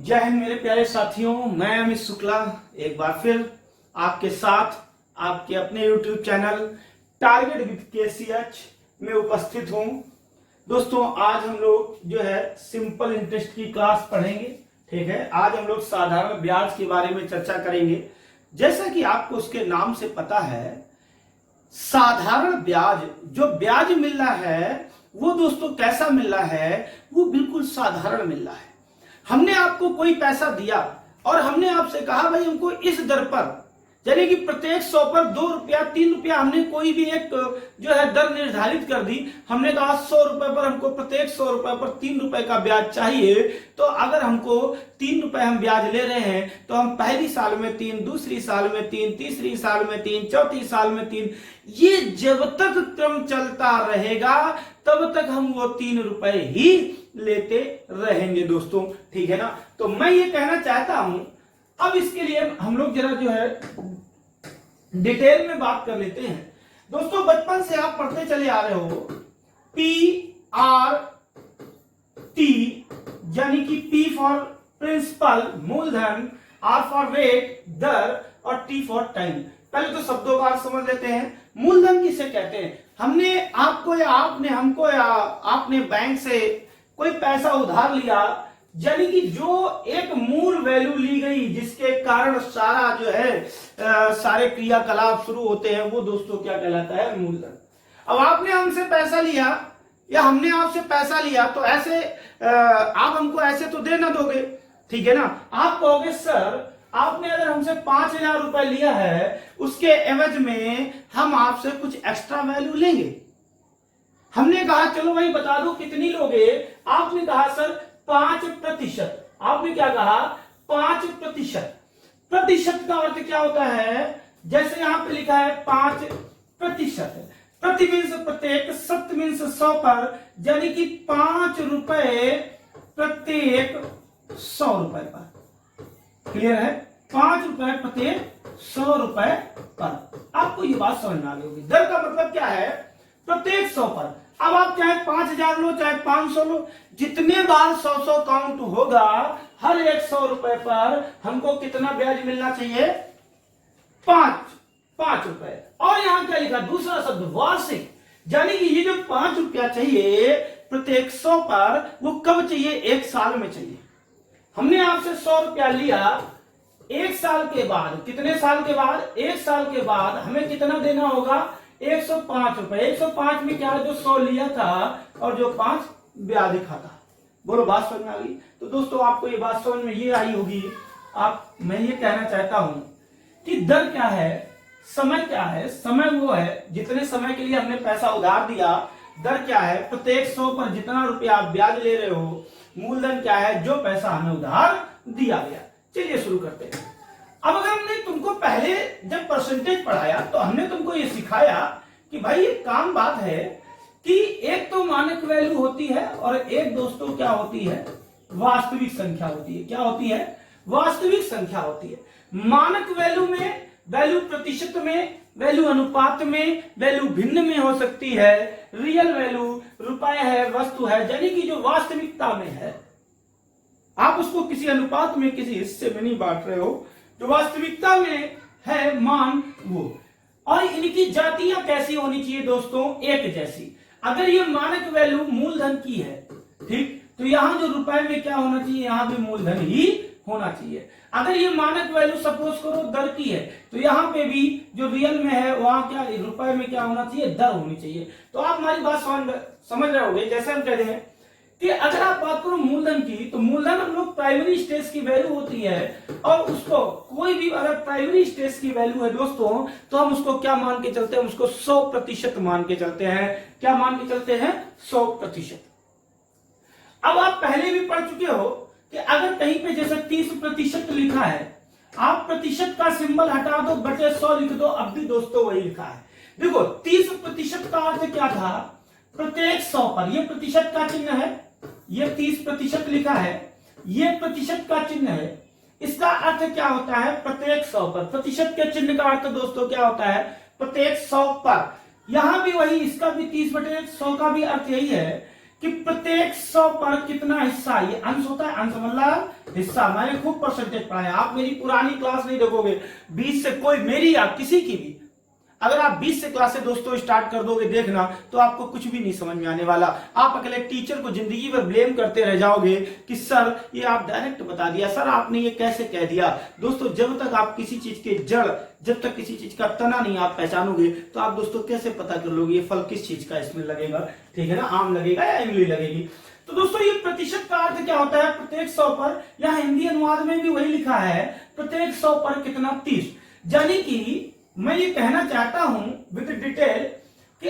जय हिंद मेरे प्यारे साथियों, मैं अमित शुक्ला एक बार फिर आपके साथ आपके अपने YouTube चैनल टारगेट विद केसीएच में उपस्थित हूं। दोस्तों, आज हम लोग जो है सिंपल इंटरेस्ट की क्लास पढ़ेंगे। ठीक है, आज हम लोग साधारण ब्याज के बारे में चर्चा करेंगे। जैसा कि आपको उसके नाम से पता है, साधारण ब्याज जो ब्याज मिल रहा है वो दोस्तों कैसा मिल रहा है, वो बिल्कुल साधारण मिल रहा है। हमने आपको कोई पैसा दिया और हमने आपसे कहा भाई हमको इस दर पर, यानी कि प्रत्येक 100 पर 2 रुपया 3 रुपया, हमने कोई भी एक जो है दर निर्धारित कर दी। हमने कहा 100 रुपए पर हमको प्रत्येक 100 रुपए पर 3 रुपए का ब्याज चाहिए। तो अगर हमको 3 रुपए हम ब्याज ले रहे हैं तो हम पहली साल में 3, दूसरी साल में 3, तीसरी साल में 3, चौथी साल में 3, ये जब तक क्रम चलता रहेगा तब तक हम वो 3 रुपए ही लेते रहेंगे दोस्तों। ठीक है ना। तो मैं ये कहना चाहता हूं, अब इसके लिए हम लोग जरा जो है डिटेल में बात कर लेते हैं। दोस्तों, बचपन से आप पढ़ते चले आ रहे हो PRT, यानी कि P फॉर प्रिंसिपल मूलधन, R फॉर रेट दर और T फॉर टाइम। पहले तो शब्दों का अर्थ समझ लेते हैं। मूलधन किसे कहते हैं? हमने आपको या आपने हमको या आपने बैंक से कोई पैसा उधार लिया, यानी कि जो एक मूल वैल्यू ली गई जिसके कारण सारा जो है सारे क्रियाकलाप शुरू होते हैं, वो दोस्तों क्या कहलाता है? मूलधन। अब आपने हमसे पैसा लिया या हमने आपसे पैसा लिया तो ऐसे आप हमको ऐसे तो दे ना दोगे, ठीक है ना। आप कहोगे सर आपने अगर हमसे 5,000 रुपए लिया है, उसके एवज में हम आपसे कुछ एक्स्ट्रा वैल्यू लेंगे। हमने कहा चलो भाई बता दो कितनी लोगे। आपने कहा सर 5%। आपने क्या कहा? 5%। प्रतिशत का अर्थ क्या होता है? जैसे यहां पे लिखा है 5%। प्रति मीन्स प्रत्येक, सत मीन्स 100 पर, यानी कि 5 रुपए प्रत्येक 100 रुपए पर। क्लियर है? 5 रुपए प्रत्येक 100 रुपए पर। आपको ये बात समझ में आ गई होगी। दर का मतलब क्या है? प्रत्येक 100 पर। अब आप चाहे 5,000 लो चाहे 500 लो, जितने बार 100 काउंट होगा, हर एक 100 रुपए पर हमको कितना ब्याज मिलना चाहिए? 5 रुपए। और यहां क्या लिखा? दूसरा शब्द वार्षिक, यानी कि ये जो 5 रुपया चाहिए प्रत्येक 100 पर, वो कब चाहिए? 1 साल में चाहिए। हमने आपसे 100 रुपया लिया, 1 साल के बाद, कितने साल के बाद? 1 साल के बाद हमें कितना देना होगा? 105 रुपए। 105 में क्या है? जो 100 लिया था और जो 5 ब्याज लिखा था। बोलो, बात समझ में आ गई? तो दोस्तों, आपको ये बात समझ में ये आई होगी। मैं ये कहना चाहता हूं कि दर क्या है, समय क्या है? समय वो है जितने समय के लिए हमने पैसा उधार दिया। दर क्या है? प्रत्येक 100 पर जितना रुपया आप ब्याज ले रहे हो। मूलधन क्या है? जो पैसा हमें उधार दिया गया। चलिए शुरू करते हैं। अब अगर हमने तुमको पहले जब परसेंटेज पढ़ाया तो हमने तुमको ये सिखाया कि भाई ये काम बात है कि एक तो मानक वैल्यू होती है और एक दोस्तों क्या होती है? वास्तविक संख्या होती है। क्या होती है? वास्तविक संख्या होती है। मानक वैल्यू में, वैल्यू प्रतिशत में, वैल्यू अनुपात में, वैल्यू भिन्न में हो सकती है। रियल वैल्यू रुपए है, वस्तु है, यानी कि जो वास्तविकता में है, आप उसको किसी अनुपात में, किसी हिस्से में नहीं बांट रहे हो, जो वास्तविकता में है मान वो। और इनकी जातियां कैसी होनी चाहिए दोस्तों? एक जैसी। अगर ये मानक वैल्यू मूलधन की है, ठीक, तो यहां जो रुपए में क्या होना चाहिए? यहां भी मूलधन ही होना चाहिए। अगर ये मानक वैल्यू सपोज करो दर की है, तो यहां पे भी जो रियल में है वहां क्या रुपए में क्या होना चाहिए? दर होनी चाहिए। तो आप हमारी बात समझ रहे होंगे। जैसे हम कह रहे हैं कि अगर आप बात करो मूलधन की, तो मूलधन हम लोग प्राइमरी स्टेज की वैल्यू होती है, और उसको कोई भी अगर प्राइमरी स्टेज की वैल्यू है दोस्तों, तो हम उसको क्या मान के चलते हैं? उसको 100% मान के चलते हैं। क्या मान के चलते हैं? 100%। अब आप पहले भी पढ़ चुके हो कि अगर कहीं पे जैसे 30% लिखा है, आप प्रतिशत का सिंबल हटा दो, बटे 100 लिख दो, अब भी दोस्तों वही लिखा है। देखो 30% का अर्थ क्या था? प्रत्येक 100 पर। ये प्रतिशत का चिन्ह है, ये 30% लिखा है, ये प्रतिशत का चिन्ह है। इसका अर्थ क्या होता है? प्रत्येक 100 पर। प्रतिशत के चिन्ह का अर्थ दोस्तों क्या होता है? प्रत्येक 100 पर। यहां भी वही, इसका भी 30/100 का भी अर्थ यही है कि प्रत्येक 100 पर कितना हिस्सा, ये अंश होता है, अंश मतलब हिस्सा। मैंने खूब परसेंटेज पढ़ा है, आप मेरी पुरानी क्लास नहीं देखोगे 20 से, कोई मेरी या किसी की भी, अगर आप 20 से क्लास से दोस्तों स्टार्ट कर दोगे देखना, तो आपको कुछ भी नहीं समझ में आने वाला। आप अकेले टीचर को जिंदगी भर ब्लेम करते रह जाओगे कि सर ये आप डायरेक्ट बता दिया, सर आपने ये कैसे कह दिया। दोस्तों जब तक आप किसी चीज के जड़, जब तक किसी चीज का तना नहीं आप पहचानोगे, तो आप दोस्तों कैसे पता कर लोगे ये फल किस चीज का इसमें लगेगा, ठीक है ना, आम लगेगा या इमली लगेगी। तो दोस्तों ये प्रतिशत का अर्थ क्या होता है, प्रत्येक 100 पर, या हिंदी अनुवाद में भी वही लिखा है, प्रत्येक 100 पर कितना, 30। यानी कि मैं ये कहना चाहता हूं विद डिटेल कि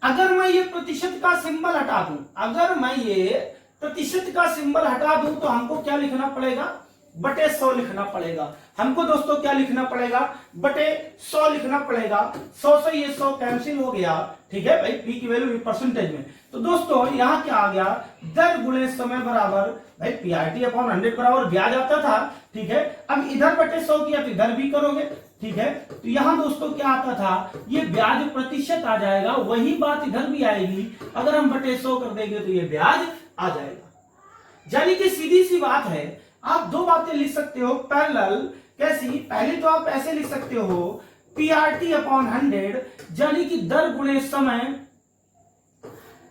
अगर मैं ये प्रतिशत का सिंबल हटा दूं, अगर मैं ये प्रतिशत का सिंबल हटा दूं, तो हमको क्या लिखना पड़ेगा, बटे 100 लिखना पड़ेगा। हमको दोस्तों क्या लिखना पड़ेगा, बटे 100 लिखना पड़ेगा। 100 से ये 100 कैंसिल हो गया, ठीक है भाई, पी की वैल्यू परसेंटेज में। तो दोस्तों यहां क्या आ गया, दर गुणे समय बराबर, भाई पीआरटी अपॉन 100 बराबर ब्याज आता था, ठीक है। अब इधर बटे 100 किया तो इधर भी करोगे, ठीक है। तो यहां दोस्तों क्या आता था, ये ब्याज प्रतिशत आ जाएगा, वही बात इधर भी आएगी। अगर हम बटे 100 कर देंगे तो ये ब्याज आ जाएगा। यानी कि सीधी सी बात है, आप दो बातें लिख सकते हो पैरेलल। कैसी, पहले तो आप ऐसे लिख सकते हो पीआरटी अपॉन 100, यानी कि दर गुणे समय,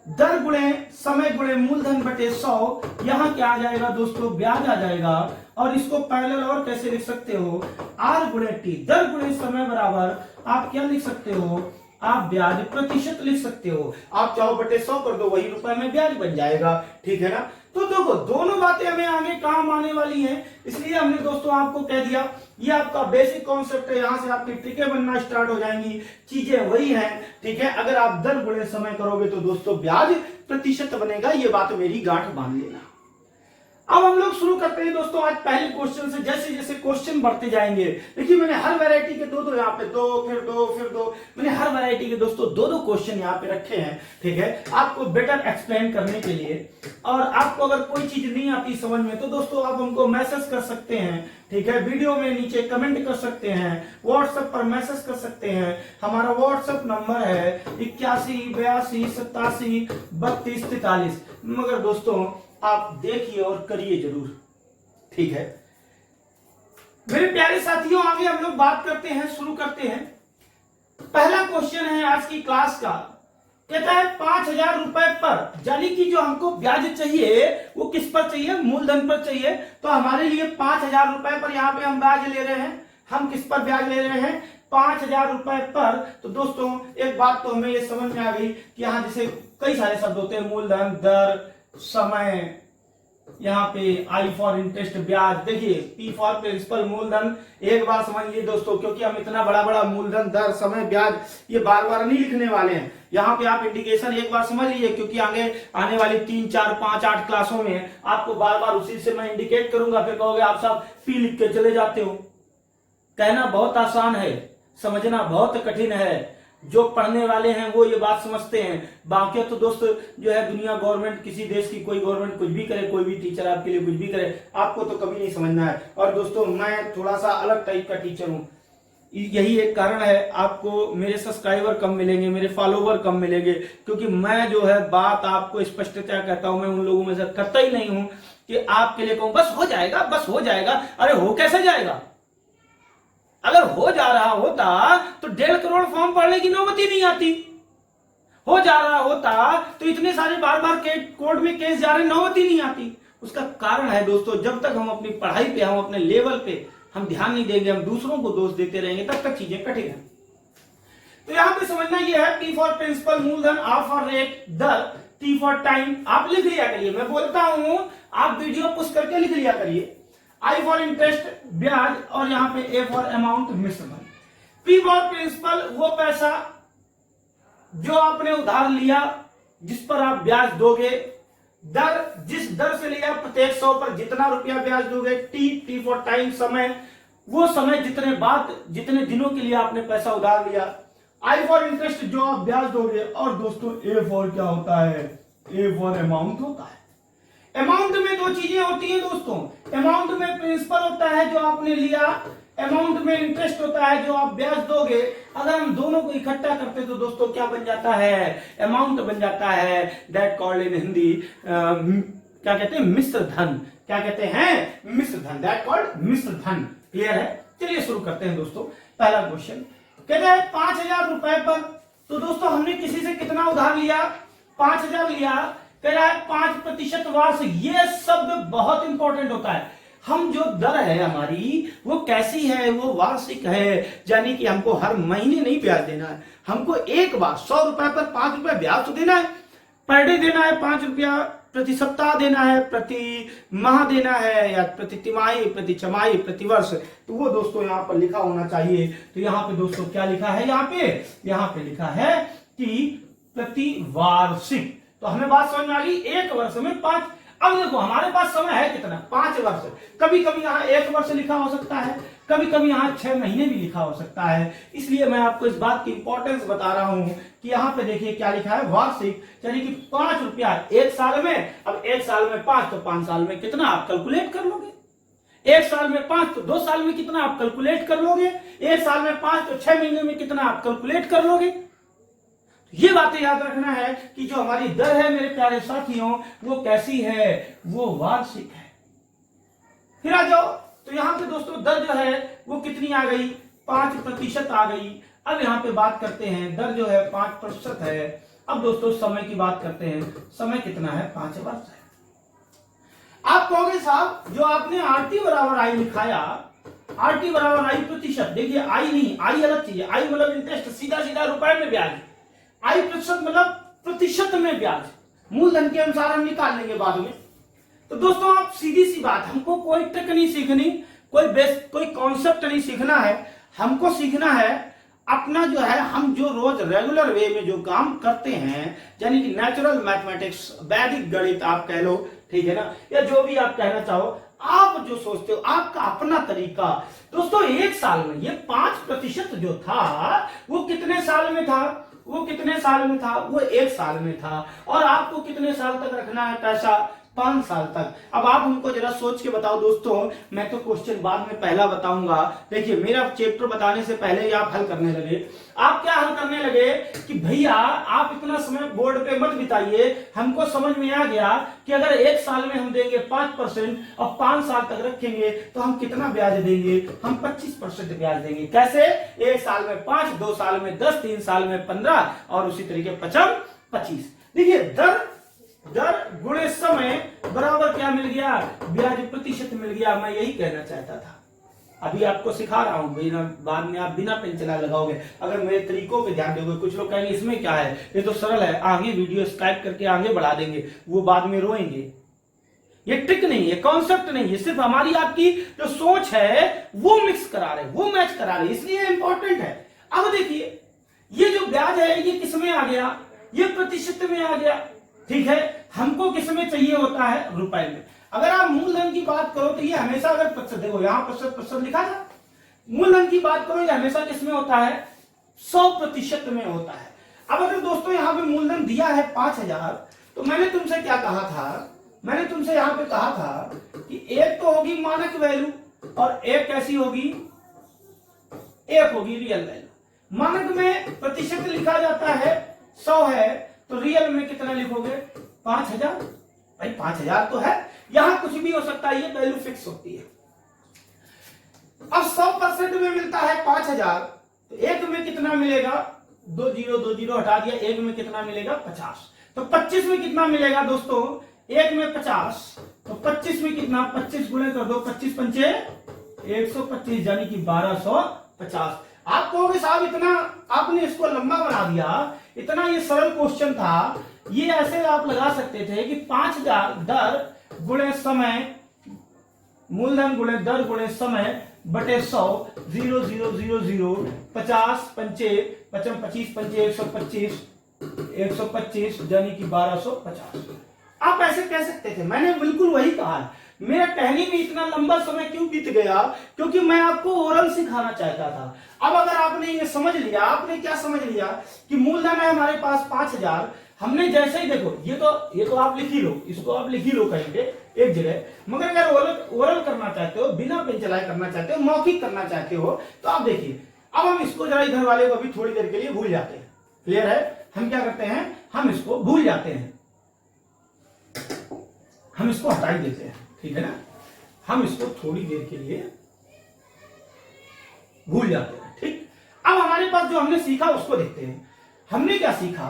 दर गुणे समय गुणे मूलधन बटे 100। यहां क्या आ जाएगा दोस्तों, ब्याज आ जाएगा। और इसको पैरेलल और कैसे लिख सकते हो, आर गुणे टी, दर गुणे समय बराबर आप क्या लिख सकते हो, आप ब्याज प्रतिशत लिख सकते हो। आप चाहो बटे 100 कर दो, वही रुपए में ब्याज बन जाएगा, ठीक है ना। तो देखो दोनों बातें हमें आगे काम आने वाली हैं, इसलिए हमने दोस्तों आपको कह दिया ये आपका बेसिक कॉन्सेप्ट है। यहां से आपकी ट्रिकें बनना स्टार्ट हो जाएंगी, चीजें वही हैं, ठीक है। अगर आप दर गुणे समय करोगे तो दोस्तों ब्याज प्रतिशत बनेगा, ये बात मेरी गांठ बांध लेना। अब हम लोग शुरू करते हैं दोस्तों आज पहले क्वेश्चन से। जैसे जैसे क्वेश्चन बढ़ते जाएंगे, देखिए मैंने हर वैरायटी के दो यहाँ पे दो, फिर दो, फिर दो, मैंने हर वैरायटी के दोस्तों दो क्वेश्चन यहाँ पे रखे हैं, ठीक है, आपको बेटर एक्सप्लेन करने के लिए। और आपको अगर कोई चीज नहीं आती समझ में, तो दोस्तों आप हमको मैसेज कर सकते हैं, ठीक है, वीडियो में नीचे कमेंट कर सकते हैं, व्हाट्सएप पर मैसेज कर सकते हैं। हमारा व्हाट्सएप नंबर है 81 82 87 32 43। मगर दोस्तों आप देखिए और करिए जरूर, ठीक है। मेरे प्यारे साथियों, आगे हम लोग बात करते हैं, शुरू करते हैं। पहला क्वेश्चन है आज की क्लास का, कहता है 5000 रुपए पर, यानी कि जो हमको ब्याज चाहिए वो किस पर चाहिए, मूलधन पर चाहिए। तो हमारे लिए 5000 रुपए पर यहाँ पे हम ब्याज ले रहे हैं। हम किस पर ब्याज ले रहे हैं, 5000 रुपए पर। तो दोस्तों एक बात तो हमें ये समझ में आ गई कि यहाँ जैसे कई सारे शब्द होते हैं, मूलधन, दर, समय, यहाँ पे आई फॉर इंटरेस्ट ब्याज। देखिए पी फॉर प्रिंसिपल मूलधन, एक बार समझिए दोस्तों, क्योंकि हम इतना बड़ा बड़ा मूलधन, दर, समय, ब्याज ये बार बार नहीं लिखने वाले हैं। यहाँ पे आप इंडिकेशन एक बार समझ लीजिए, क्योंकि आगे आने वाली 3 4 5 8 क्लासों में आपको बार बार उसी से मैं इंडिकेट करूंगा, फिर कहोगे आप सब पी लिख के चले जाते हो। कहना बहुत आसान है, समझना बहुत कठिन है। जो पढ़ने वाले हैं वो ये बात समझते हैं, बाकी तो दोस्त जो है दुनिया गवर्नमेंट, किसी देश की कोई गवर्नमेंट कुछ भी करे, कोई भी टीचर आपके लिए कुछ भी करे, आपको तो कभी नहीं समझना है। और दोस्तों मैं थोड़ा सा अलग टाइप का टीचर हूँ, यही एक कारण है आपको मेरे सब्सक्राइबर कम मिलेंगे, मेरे फॉलोवर कम मिलेंगे, क्योंकि मैं जो है बात आपको स्पष्टता कहता हूं। मैं उन लोगों में से करता ही नहीं हूं कि आपके लिए कहूं बस हो जाएगा, बस हो जाएगा। अरे हो कैसे जाएगा, अगर हो जा रहा होता तो 1.5 करोड़ फॉर्म पढ़ने की नौबत ही नहीं आती। हो जा रहा होता तो इतने सारे बार बार कोर्ट में केस जा रहे, नौबत ही नहीं आती। उसका कारण है दोस्तों, जब तक हम अपनी पढ़ाई पे, हम अपने लेवल पे हम ध्यान नहीं देंगे, हम दूसरों को दोष देते रहेंगे, तब तक चीजें कठिन है। तो यहां पे समझना यह है, P फॉर प्रिंसिपल मूलधन, R फॉर रेट दर, T फॉर टाइम। आप लिख लिया करिए, मैं बोलता हूं आप वीडियो पुश करके लिख लिया करिए। I फॉर इंटरेस्ट ब्याज, और यहाँ पे A फॉर अमाउंट मिश्रण। P फॉर प्रिंसिपल वो पैसा जो आपने उधार लिया, जिस पर आप ब्याज दोगे। दर, जिस दर से लिया, प्रत्येक 100 पर जितना रुपया ब्याज दोगे। T फॉर टाइम, समय, वो समय जितने दिनों के लिए आपने पैसा उधार लिया। I फॉर इंटरेस्ट जो आप ब्याज दोगे। और दोस्तों A फॉर क्या होता है, A फॉर अमाउंट होता है। अमाउंट में दो चीजें होती हैं दोस्तों, अमाउंट में प्रिंसिपल होता है जो आपने लिया, अमाउंट में इंटरेस्ट होता है जो आप ब्याज दोगे। अगर हम दोनों को इकट्ठा करते तो दोस्तों क्या बन जाता है, अमाउंट बन जाता है, दैट कॉल्ड इन हिंदी क्या कहते हैं, मिश्र धन। क्या कहते हैं, मिश्र धन, दैट कॉल्ड मिश्र धन। क्लियर है? चलिए शुरू करते हैं दोस्तों। पहला क्वेश्चन कहते हैं 5,000 रुपए पर, तो दोस्तों हमने किसी से कितना उधार लिया, 5,000 लिया। कह रहा है 5% वार्षिक। ये शब्द बहुत इंपॉर्टेंट होता है। हम जो दर है हमारी वो कैसी है, वो वार्षिक है, यानी कि हमको हर महीने नहीं ब्याज देना है, हमको एक बार 100 रुपए पर 5 रुपए ब्याज तो देना है, पर डे देना है 5 रुपया, प्रति सप्ताह देना है, प्रति माह देना है, या प्रति तिमाही, प्रति छमाही, प्रति वर्ष। तो वो दोस्तों यहाँ पर लिखा होना चाहिए। तो यहाँ पे दोस्तों क्या लिखा है, यहाँ पे लिखा है कि प्रति वार्षिक। तो हमें बात समझ में आ गई, एक वर्ष में 5। अब देखो हमारे पास समय है कितना, 5 वर्ष। कभी कभी यहाँ 1 वर्ष लिखा हो सकता है, कभी कभी यहाँ 6 महीने भी लिखा हो सकता है। इसलिए मैं आपको इस बात की इंपॉर्टेंस बता रहा हूं कि यहाँ पे देखिए क्या लिखा है, वार्षिक, यानी कि 5 रुपया एक साल में। अब एक साल में 5 तो 5 साल में कितना आप कैलकुलेट कर लोगे, एक साल में 5 तो 2 साल में कितना आप कैलकुलेट कर लोगे, एक साल में 5 तो 6 महीने में कितना आप कैलकुलेट कर लोगे। ये बातें याद रखना है कि जो हमारी दर है मेरे प्यारे साथियों वो कैसी है, वो वार्षिक है। फिर आ जाओ, तो यहां पे दोस्तों दर जो है वो कितनी आ गई, 5% आ गई। अब यहां पे बात करते हैं, दर जो है 5% है। अब दोस्तों समय की बात करते हैं, समय कितना है, 5 वर्ष है। आप कहोगे साहब जो आपने RT बराबर आई लिखाया, RT बराबर आई प्रतिशत, देखिए आई नहीं, आई अलग चीज है। आई मतलब इंटरेस्ट, सीधा सीधा रुपए में ब्याज। आई प्रतिशत मतलब प्रतिशत में ब्याज, मूलधन के अनुसार हम निकाल लेंगे बाद में। तो दोस्तों आप सीधी सी बात, हमको कोई ट्रिक नहीं सीखनी, कोई कॉन्सेप्ट नहीं सीखना है, हमको सीखना है अपना जो है, हम जो रोज रेगुलर वे में जो काम करते हैं, यानी कि नेचुरल मैथमेटिक्स, वैदिक गणित आप कह लो, ठीक है ना, या जो भी आप कहना चाहो, आप जो सोचते हो आपका अपना तरीका। दोस्तों एक साल में ये 5% जो था वो कितने साल में था, वो कितने साल में था, वो 1 साल में था। और आपको कितने साल तक रखना है पैसा, 5 साल तक। अब आप हमको जरा सोच के बताओ दोस्तों, मैं तो क्वेश्चन बाद में पहला बताऊंगा। देखिए मेरा चैप्टर बताने से पहले ही आप हल करने लगे। आप क्या हल करने लगे कि भैया आप इतना समय बोर्ड पे मत बिताइए, हमको समझ में आ गया कि अगर 1 साल में हम देंगे 5% और 5 साल तक रखेंगे तो हम कितना ब्याज देंगे, हम 25% ब्याज देंगे। कैसे, 1 साल में 5, 2 साल में 10, 3 साल में 15 और उसी तरीके 25। देखिए दर गुणे समय बराबर क्या मिल गया, ब्याज प्रतिशत मिल गया। मैं यही कहना चाहता था, अभी आपको सिखा रहा हूं, बाद में आप बिना पेन चला लगाओगे। अगर मेरे तरीकों पे ध्यान दोगे, कुछ लोग कहेंगे इसमें क्या है, ये तो सरल है, आगे वीडियो स्काइप करके आगे बढ़ा देंगे, वो बाद में रोएंगे। ये ट्रिक नहीं है, कॉन्सेप्ट नहीं है, सिर्फ हमारी आपकी जो सोच है वो मिक्स करा रहे, वो मैच करा रहे, इसलिए इंपॉर्टेंट है। अब देखिए ये जो ब्याज है ये किस में आ गया, ये प्रतिशत में आ गया, ठीक है। हमको किस में चाहिए होता है, रुपए में। अगर आप मूलधन की बात करो तो ये हमेशा, अगर प्रतिशत देखो यहाँ प्रतिशत लिखा था, मूलधन की बात करो ये हमेशा किस में होता है, 100% में होता है। अब अगर दोस्तों यहाँ पे मूलधन दिया है 5,000, तो मैंने तुमसे क्या कहा था, मैंने तुमसे यहाँ पे कहा था कि एक तो होगी मानक वैल्यू और एक कैसी होगी, एक होगी रियल वैल्यू। मानक में प्रतिशत लिखा जाता है 100 है, तो रियल में कितना लिखोगे, 5,000। भाई 5,000 तो है, यहां कुछ भी हो सकता है, ये वैल्यू फिक्स होती है। अब 100% में मिलता है 5,000, तो एक में कितना मिलेगा, 2 जीरो हटा दिया, एक में कितना मिलेगा, 50। तो 25 में कितना मिलेगा दोस्तों, एक में 50, तो 25 में कितना, 25 गुणे कर दो, 25 पंचे 125, यानी कि 1250। आप कहोगे साहब इतना आपने इसको लंबा बना दिया, इतना ये सरल क्वेश्चन था, ये ऐसे आप लगा सकते थे कि 5,000 दर गुणे समय, मूलधन गुणे दर गुणे समय बटे 100, 0 0 0 0, 50 पंचे 25 पंचे 125, 125 यानी कि 1250। आप ऐसे कह सकते थे, मैंने बिल्कुल वही कहा है। मेरा कहने में इतना लंबा समय क्यों बीत गया, क्योंकि मैं आपको ओरल सिखाना चाहता था। अब अगर आपने ये समझ लिया, आपने क्या समझ लिया कि मूलधन है हमारे पास 5,000, हमने जैसे ही देखो, ये तो आप लिख ही लो, इसको आप लिख ही लो कहीं पे एक जगह, मगर अगर ओरल करना चाहते हो, बिना पेन चलाए करना चाहते हो, मौखिक करना चाहते हो, तो आप देखिए अब हम इसको जरा इधर वाले को अभी थोड़ी देर के लिए भूल जाते हैं। क्लियर है? हम क्या करते हैं, हम इसको भूल जाते हैं, हम इसको हटा ही देते हैं, ठीक है ना, हम इसको थोड़ी देर के लिए भूल जाते हैं। ठीक, अब हमारे पास जो हमने सीखा उसको देखते हैं। हमने क्या सीखा,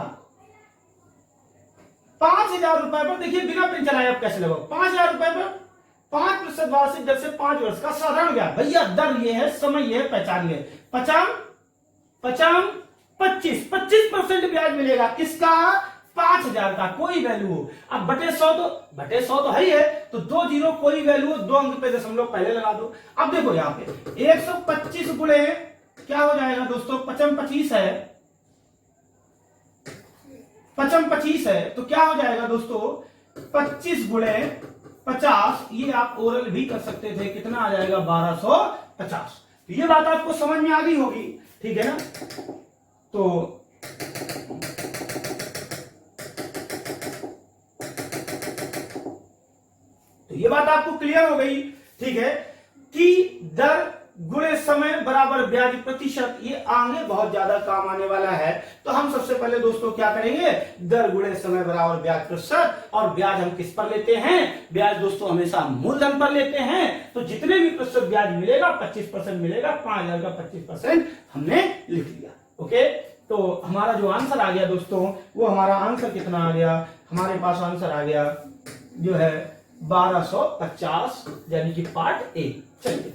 5,000 रुपए पर देखिए बिना पेन चलाए आप कैसे लगाओ, 5,000 रुपए पर 5% वार्षिक दर से 5 वर्ष का साधारण ब्याज। भैया दर ये है, समय ये है, पहचान ये 25% ब्याज मिलेगा। किसका? 5,000 का, कोई वैल्यू हो। अब बटे 100 तो है ही है, तो 2 जीरो कोई वैल्यू हो, 2 अंक पे दशमलव पहले लगा दो। अब देखो यहाँ पे 125 गुणे क्या हो जाएगा दोस्तों, 25 है, 25 है, तो क्या हो जाएगा दोस्तों 25 गुणे 50, ये आप ओरल भी कर सकते थे, कितना आ जाएगा 1250। तो ये बात आपको समझ में आ गई होगी, ठीक है ना। तो ये बात आपको क्लियर हो गई, ठीक है, कि दर गुणे समय बराबर ब्याज प्रतिशत, ये आगे बहुत ज्यादा काम आने वाला है। तो हम सबसे पहले दोस्तों क्या करेंगे, दर गुणे समय बराबर ब्याज प्रतिशत, और ब्याज हम किस पर लेते हैं, ब्याज दोस्तों हमेशा मूलधन पर लेते हैं। तो जितने भी प्रतिशत ब्याज मिलेगा 25% मिलेगा, 5,000 का 25% हमने लिख लिया। ओके, तो हमारा जो आंसर आ गया दोस्तों, वो हमारा आंसर कितना आ गया, हमारे पास आंसर आ गया जो है 1250, यानी कि पार्ट ए। चलिए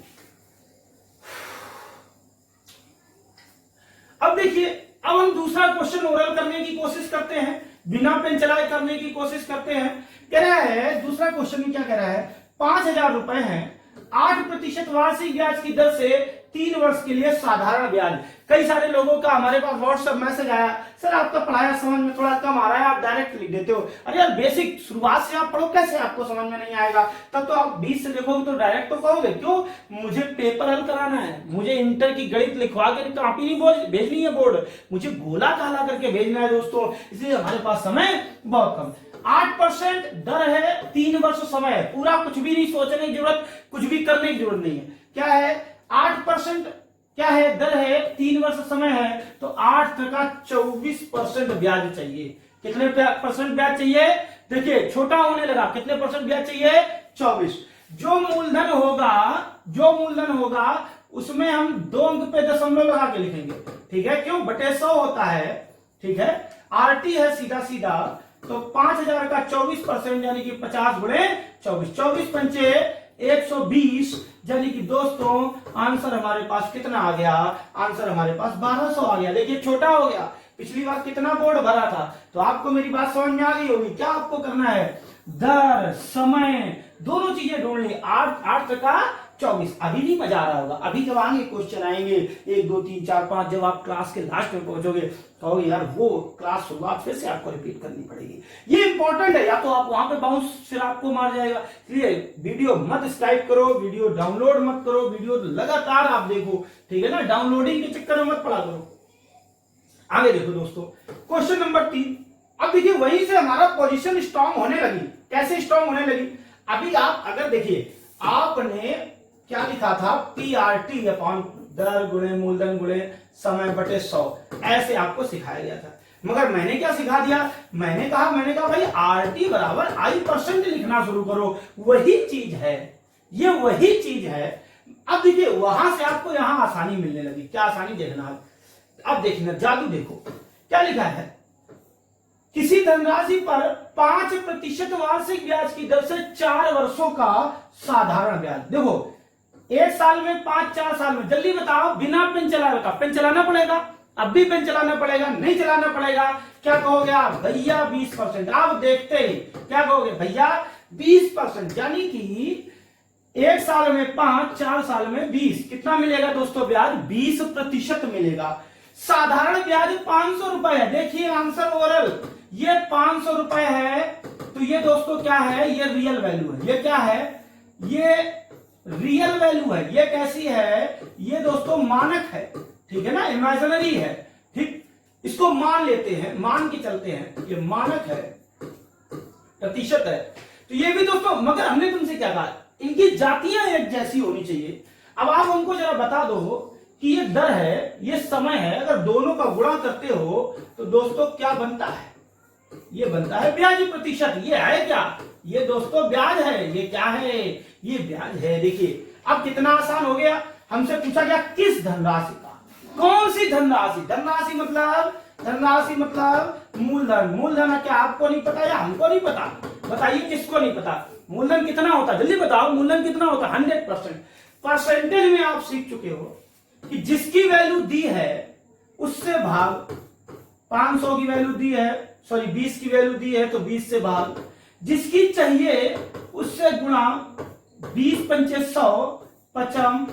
अब देखिए, अब हम दूसरा क्वेश्चन ओरल करने की कोशिश करते हैं, बिना पेन चलाए करने की कोशिश करते हैं। कह रहा है दूसरा क्वेश्चन में क्या कह रहा है, 5,000 रुपए हैं, 8% वार्षिक ब्याज की दर से 3 वर्ष के लिए साधारण ब्याज। कई सारे लोगों का हमारे पास व्हाट्सएप मैसेज आया, सर आपका पढ़ाया समझ में थोड़ा कम आ रहा है, आप डायरेक्ट लिख देते हो। अरे यार बेसिक शुरुआत से आप पढ़ो, कैसे आपको समझ में नहीं आएगा, तब तो आप 20 से लिखोगे तो डायरेक्ट तो कहोगे। क्यों? मुझे पेपर हल कराना है, मुझे इंटर की गणित लिखवा के कॉपी नहीं भेजनी है बोर्ड, मुझे गोला काला करके भेजना है दोस्तों, इसलिए हमारे पास समय बहुत कम। 8% दर है, 3 वर्ष समय है, पूरा कुछ भी नहीं सोचने की जरूरत, कुछ भी करने की जरूरत नहीं है। क्या है, 8% क्या है, दर है, 3 वर्ष समय है, तो 8 का 24% ब्याज चाहिए। कितने % ब्याज चाहिए, देखिए छोटा होने लगा, कितने % ब्याज चाहिए, 24। जो मूलधन होगा उसमें हम 2 अंक पे दशमलव लगा के लिखेंगे, ठीक है, क्यों, बटे 100 होता है, ठीक है, आरटी है सीधा सीधा, तो 5,000 का 24% यानी कि 50 गुणे 24, 24 पंचे 120, यानी कि दोस्तों आंसर हमारे पास कितना आ गया, आंसर हमारे पास 1200 आ गया। देखिए छोटा हो गया, पिछली बार कितना बोर्ड भरा था, तो आपको मेरी बात समझ में आ गई होगी। क्या आपको करना है, दर समय दोनों चीजें ढूंढ ली, 8 का 24। अभी भी मजा आ रहा होगा, अभी जब आगे क्वेश्चन आएंगे 1 2 3 4 5, जब आप क्लास के लास्ट में पहुंचोगे तो यार वो क्लास शुरुआत फिर से आपको रिपीट करनी पड़ेगी। ये इंपॉर्टेंट है, या तो आप वहां पे बाउंस फिर आपको मार जाएगा, इसलिए वीडियो मत स्किप करो, वीडियो डाउनलोड मत करो, वीडियो लगातार आप देखो, ठीक है ना, डाउनलोडिंग के चक्कर में मत पड़ा करो। आगे देखो दोस्तों, क्वेश्चन नंबर 3। अब देखिए वहीं से हमारा पोजीशन स्ट्रांग होने लगी। कैसे स्ट्रांग होने लगी, अभी आप अगर देखिए, आपने क्या लिखा था, PRT अपॉन दर गुणे मूलधन गुणे समय बटे 100, ऐसे आपको सिखाया गया था। मगर मैंने क्या सिखा दिया, मैंने कहा भाई RT बराबर I% लिखना शुरू करो। वही चीज है, ये वही चीज है। अब देखिए वहां से आपको यहां आसानी मिलने लगी। क्या आसानी, देखना अब देखना, जादू देखो क्या लिखा है, किसी धनराशि पर 5% वार्षिक ब्याज की दर से 4 वर्षों का साधारण ब्याज। देखो 1 साल में 5, 4 साल में, जल्दी बताओ, बिना पेन चलाए बताओ, पेन चलाना पड़ेगा, अब भी पेन चलाना पड़ेगा, नहीं चलाना पड़ेगा, क्या कहोगे आप, भैया 20%। आप देखते ही क्या कहोगे, भैया 20%, यानी कि 1 साल में 5, 4 साल में 20, कितना मिलेगा दोस्तों ब्याज, 20% मिलेगा। साधारण ब्याज 500 रुपए है। देखिए आंसर ओरल, ये 500 रुपए है, तो ये दोस्तों क्या है, ये रियल वैल्यू है। ये क्या है, ये रियल वैल्यू है। ये कैसी है, ये दोस्तों मानक है, ठीक है ना, इमेजिनरी है, ठीक। इसको इसको मान लेते हैं, मान के चलते हैं, ये मानक है, प्रतिशत है। तो ये भी दोस्तों, मगर हमने तुमसे क्या कहा, इनकी जातियां एक जैसी होनी चाहिए। अब आप हमको जरा बता दो कि ये दर है, ये समय है, अगर दोनों का गुणा करते हो तो दोस्तों क्या बनता है, ये बनता है ब्याज प्रतिशत। ये है क्या, ये दोस्तों ब्याज है। ये क्या है, ये ब्याज है। देखिए अब कितना आसान हो गया। हमसे पूछा गया किस धनराशि का, कौन सी धनराशि, धनराशि मतलब मूलधन। मूलधन क्या आपको नहीं पता या हमको नहीं पता, बताइए किसको नहीं पता। मूलधन कितना होता है, जल्दी बताओ, मूलधन कितना होता है, 100%। परसेंटेज में आप सीख चुके हो कि जिसकी वैल्यू दी है उससे भाग, 500 की वैल्यू दी है, सॉरी 20 की वैल्यू दी है तो 20 से भाग, जिसकी चाहिए उससे गुणा, 20 पंचे 100, 55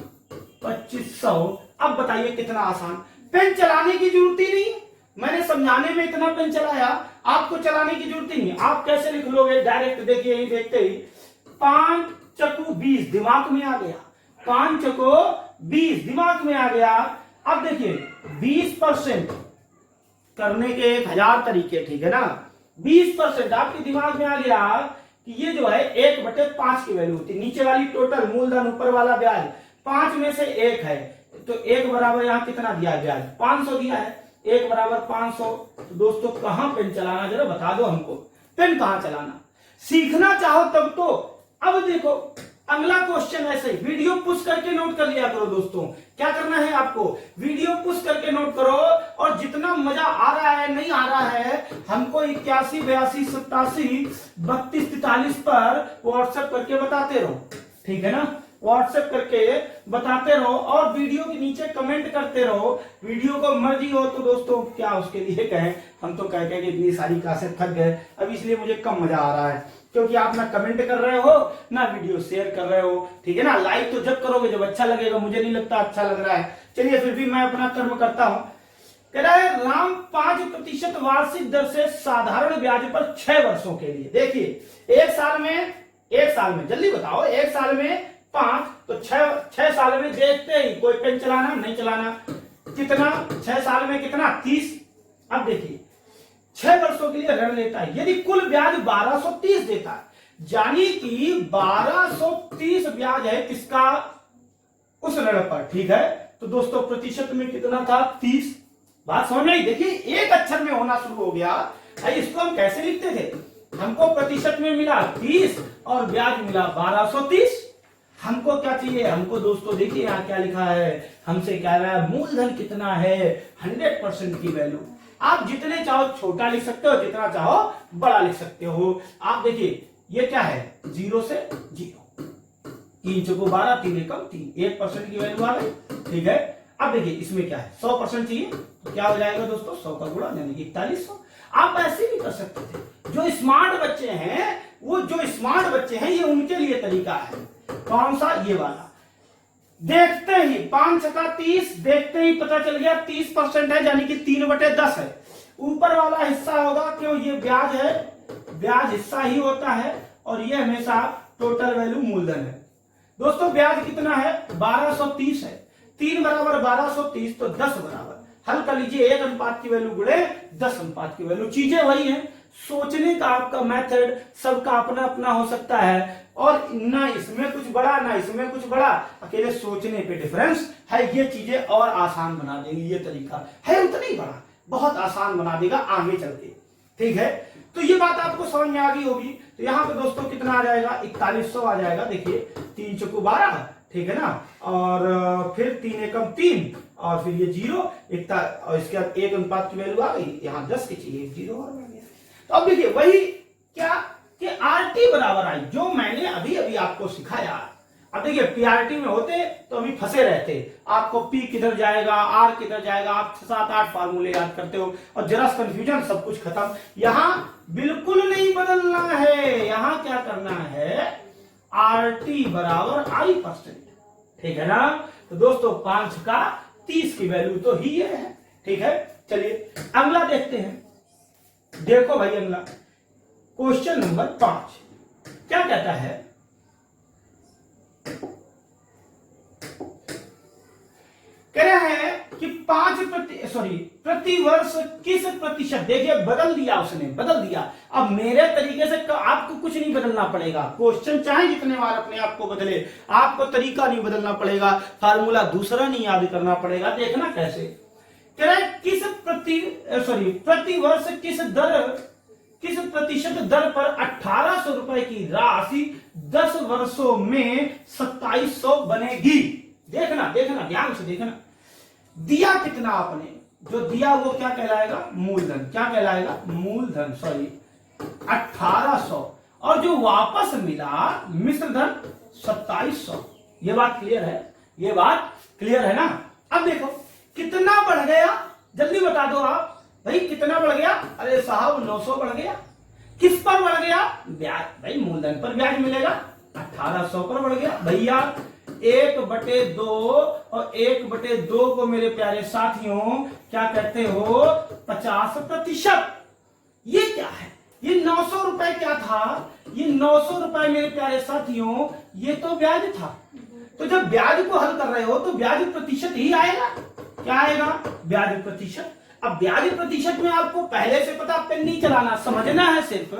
2500। अब बताइए कितना आसान। पेन चलाने की जरूरत ही नहीं, मैंने समझाने में इतना पेन चलाया, आपको चलाने की जरूरत ही नहीं। आप कैसे लिख लोगे, डायरेक्ट देखिए, यही देखते ही 5 चक्कू 20 दिमाग में आ गया, 5 चक्को 20 दिमाग में आ गया। अब देखिए 20% करने के 1000 तरीके, ठीक है ना। 20% आपके दिमाग में आ गया कि ये जो है 1/5 की वैल्यू होती है। नीचे वाली टोटल मूलधन, ऊपर वाला ब्याज, 5 में से 1 है तो 1 बराबर यहां कितना दिया है, ब्याज 500 दिया है, 1 बराबर 500। तो दोस्तों कहां पेन चलाना, जरा बता दो हमको, पेन कहां चलाना, सीखना चाहो तब तो। अब देखो अगला क्वेश्चन ऐसे ही, वीडियो पुश करके नोट कर लिया करो दोस्तों। क्या करना है आपको, वीडियो पुश करके नोट करो, और जितना मजा आ रहा है नहीं आ रहा है हमको 81 82 87 32 43 पर व्हाट्सएप करके बताते रहो, ठीक है ना। व्हाट्सएप करके बताते रहो और वीडियो के नीचे कमेंट करते रहो। वीडियो को मर्जी हो तो दोस्तों क्या उसके लिए कहें, हम तो कह के इतनी सारी क्लासें थक गए अब, इसलिए मुझे कम मजा आ रहा है, क्योंकि आप ना कमेंट कर रहे हो ना वीडियो शेयर कर रहे हो, ठीक है ना। लाइक तो जब करोगे जब अच्छा लगेगा, मुझे नहीं लगता अच्छा लग रहा है। चलिए फिर भी मैं अपना कर्म करता हूं। कह रहा है राम 5% वार्षिक दर से साधारण ब्याज पर 6 वर्षों के लिए। देखिए एक साल में जल्दी बताओ, एक साल में 5 तो 6 साल में देखते ही, कोई पेन चलाना नहीं चलाना, कितना 6 साल में कितना 30। अब देखिए 6 वर्षों के लिए ऋण लेता है, यदि कुल ब्याज 1230 देता है, यानी कि 1230 ब्याज है किसका, उस ऋण पर, ठीक है। तो दोस्तों प्रतिशत में कितना था, 30। बात समझ में, देखिए एक अक्षर में होना शुरू हो गया। इसको हम कैसे लिखते थे, हमको प्रतिशत में मिला 30 और ब्याज मिला 1230। हमको क्या चाहिए, हमको दोस्तों देखिए यहाँ क्या लिखा है, हमसे कह रहा है मूलधन कितना है, 100% की वैल्यू। आप जितने चाहो छोटा लिख सकते हो, जितना चाहो बड़ा लिख सकते हो। आप देखिए ये क्या है, 0 से 0, 3 चौको 12, 3 एकम 3, 1% की वैल्यू आ गई, ठीक है। अब देखिए इसमें क्या है, 100% चाहिए तो क्या हो जाएगा दोस्तों, 100 का गुणा यानी कि 4100। आप ऐसे भी कर सकते थे। जो स्मार्ट बच्चे हैं, वो जो स्मार्ट बच्चे हैं, ये उनके लिए तरीका है। कौन सा, ये वाला। देखते ही 5 छक्का 30, देखते ही पता चल गया 30% है, यानी कि 3/10 है। ऊपर वाला हिस्सा होगा, क्यों, ये ब्याज है, ब्याज हिस्सा ही होता है, और ये हमेशा टोटल वैल्यू मूलधन है। दोस्तों ब्याज कितना है, 1230 है, 3 बराबर 1230 तो 10 बराबर, हल कर लीजिए, 1 अनुपात की वैल्यू गुणे 10 अनुपात की वैल्यू। चीजें वही हैं, सोचने का आपका मेथड सबका अपना अपना हो सकता है, और ना इसमें कुछ बड़ा ना इसमें कुछ बड़ा, अकेले सोचने पे डिफरेंस है। ये चीजें और आसान बना देंगी, ये तरीका है उतना ही बड़ा, बहुत आसान बना देगा आगे चल के, ठीक है। तो ये बात आपको समझ में आ गई होगी। तो यहाँ पे दोस्तों कितना आ जाएगा, 4100 आ जाएगा। देखिए 3 चौको 12, ठीक है ना, और फिर 3 एकम 3, और फिर ये 0, और इसके बाद 1 अनुपात की वैल्यू आ गई, यहाँ 10 की चाहिए, 0 और आ गया। तो अब देखिए वही क्या कि आरटी बराबर आई, जो मैंने अभी अभी आपको सिखाया। अब देखिए पीआरटी में होते तो अभी फंसे रहते, आपको पी किधर जाएगा, आर किधर जाएगा, आप 6-7-8 फार्मूले याद करते हो और जरा कंफ्यूजन, सब कुछ खत्म। यहां बिल्कुल नहीं बदलना है, यहां क्या करना है, आरटी बराबर I%, ठीक है ना। तो दोस्तों 5 का 30 की वैल्यू तो ही है, ठीक है। चलिए अगला देखते हैं। देखो भाई अगला क्वेश्चन नंबर 5 क्या कहता है, कह रहे हैं कि प्रति वर्ष किस प्रतिशत, देखिए बदल दिया उसने, बदल दिया। अब मेरे तरीके से आपको कुछ नहीं बदलना पड़ेगा, क्वेश्चन चाहे जितने बार अपने आप को बदले, आपको तरीका नहीं बदलना पड़ेगा, फार्मूला दूसरा नहीं याद करना पड़ेगा। देखना कैसे, कह रहे हैं प्रति वर्ष किस प्रतिशत दर पर 1800 रुपए की राशि 10 वर्षों में 2700 बनेगी। देखना ध्यान से देखना, दिया कितना आपने, जो दिया वो क्या कहलाएगा, मूलधन। क्या कहलाएगा, मूलधन, 1800, और जो वापस मिला मिश्र धन 2700। ये बात क्लियर है, ये बात क्लियर है ना। अब देखो कितना बढ़ गया, जल्दी बता दो आप भाई, कितना बढ़ गया। अरे साहब 900 बढ़ गया। किस पर बढ़ गया, ब्याज, भाई मूलधन पर ब्याज मिलेगा, 1800 पर बढ़ गया भैया। 1/2 और 1/2 को मेरे प्यारे साथियों क्या कहते हो, 50%। ये क्या है, ये 900 रुपए क्या था, ये 900 रुपए मेरे प्यारे साथियों ये तो ब्याज था। तो जब ब्याज को हल कर रहे हो तो ब्याज प्रतिशत ही आएगा। क्या आएगा, ब्याज प्रतिशत। अब ब्याज प्रतिशत में आपको पहले से पता, पेन नहीं चलाना, समझना है सिर्फ।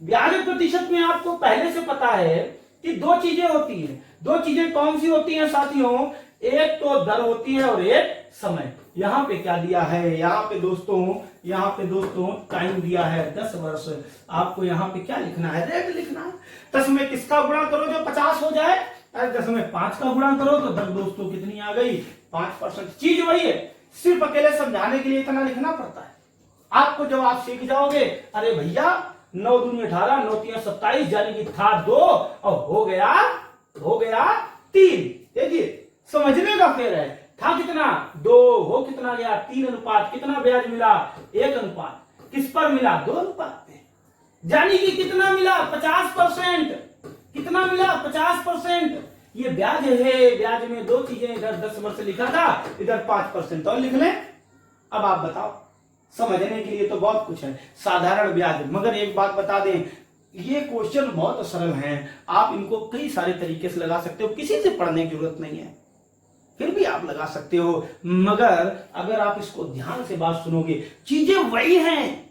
ब्याज प्रतिशत में आपको पहले से पता है कि दो चीजें होती हैं। दो चीजें कौन सी होती हैं साथियों, एक तो दर होती है और एक समय। यहां पे क्या दिया है, यहाँ पे दोस्तों टाइम दिया है 10 वर्ष। आपको यहाँ पे क्या लिखना है, रेट लिखना है। 10 में किसका गुणा करो जो 50 हो जाए, अरे 10 में 5 का गुणा करो तो दर दोस्तों कितनी आ गई, 5%। चीज वही है, सिर्फ अकेले समझाने के लिए इतना लिखना पड़ता है। आपको जब आप सीख जाओगे, अरे भैया 9 दूनी 18, 9 3 27, यानी कि था 2 और हो गया 3। देखिए समझने का फेर है, था कितना 2, हो कितना गया 3 अनुपात, कितना ब्याज मिला 1 अनुपात, किस पर मिला 2 अनुपात पे, यानी कि कितना मिला 50%। कितना मिला 50%। ये ब्याज है, ब्याज में दो चीजें, इधर 10 वर्ष लिखा था, इधर 5% और लिख लें। अब आप बताओ, समझने के लिए तो बहुत कुछ है, साधारण ब्याज। मगर एक बात बता दें, ये क्वेश्चन बहुत सरल हैं, आप इनको कई सारे तरीके से लगा सकते हो, किसी से पढ़ने की जरूरत नहीं है, फिर भी आप लगा सकते हो। मगर अगर आप इसको ध्यान से बात सुनोगे, चीजें वही हैं,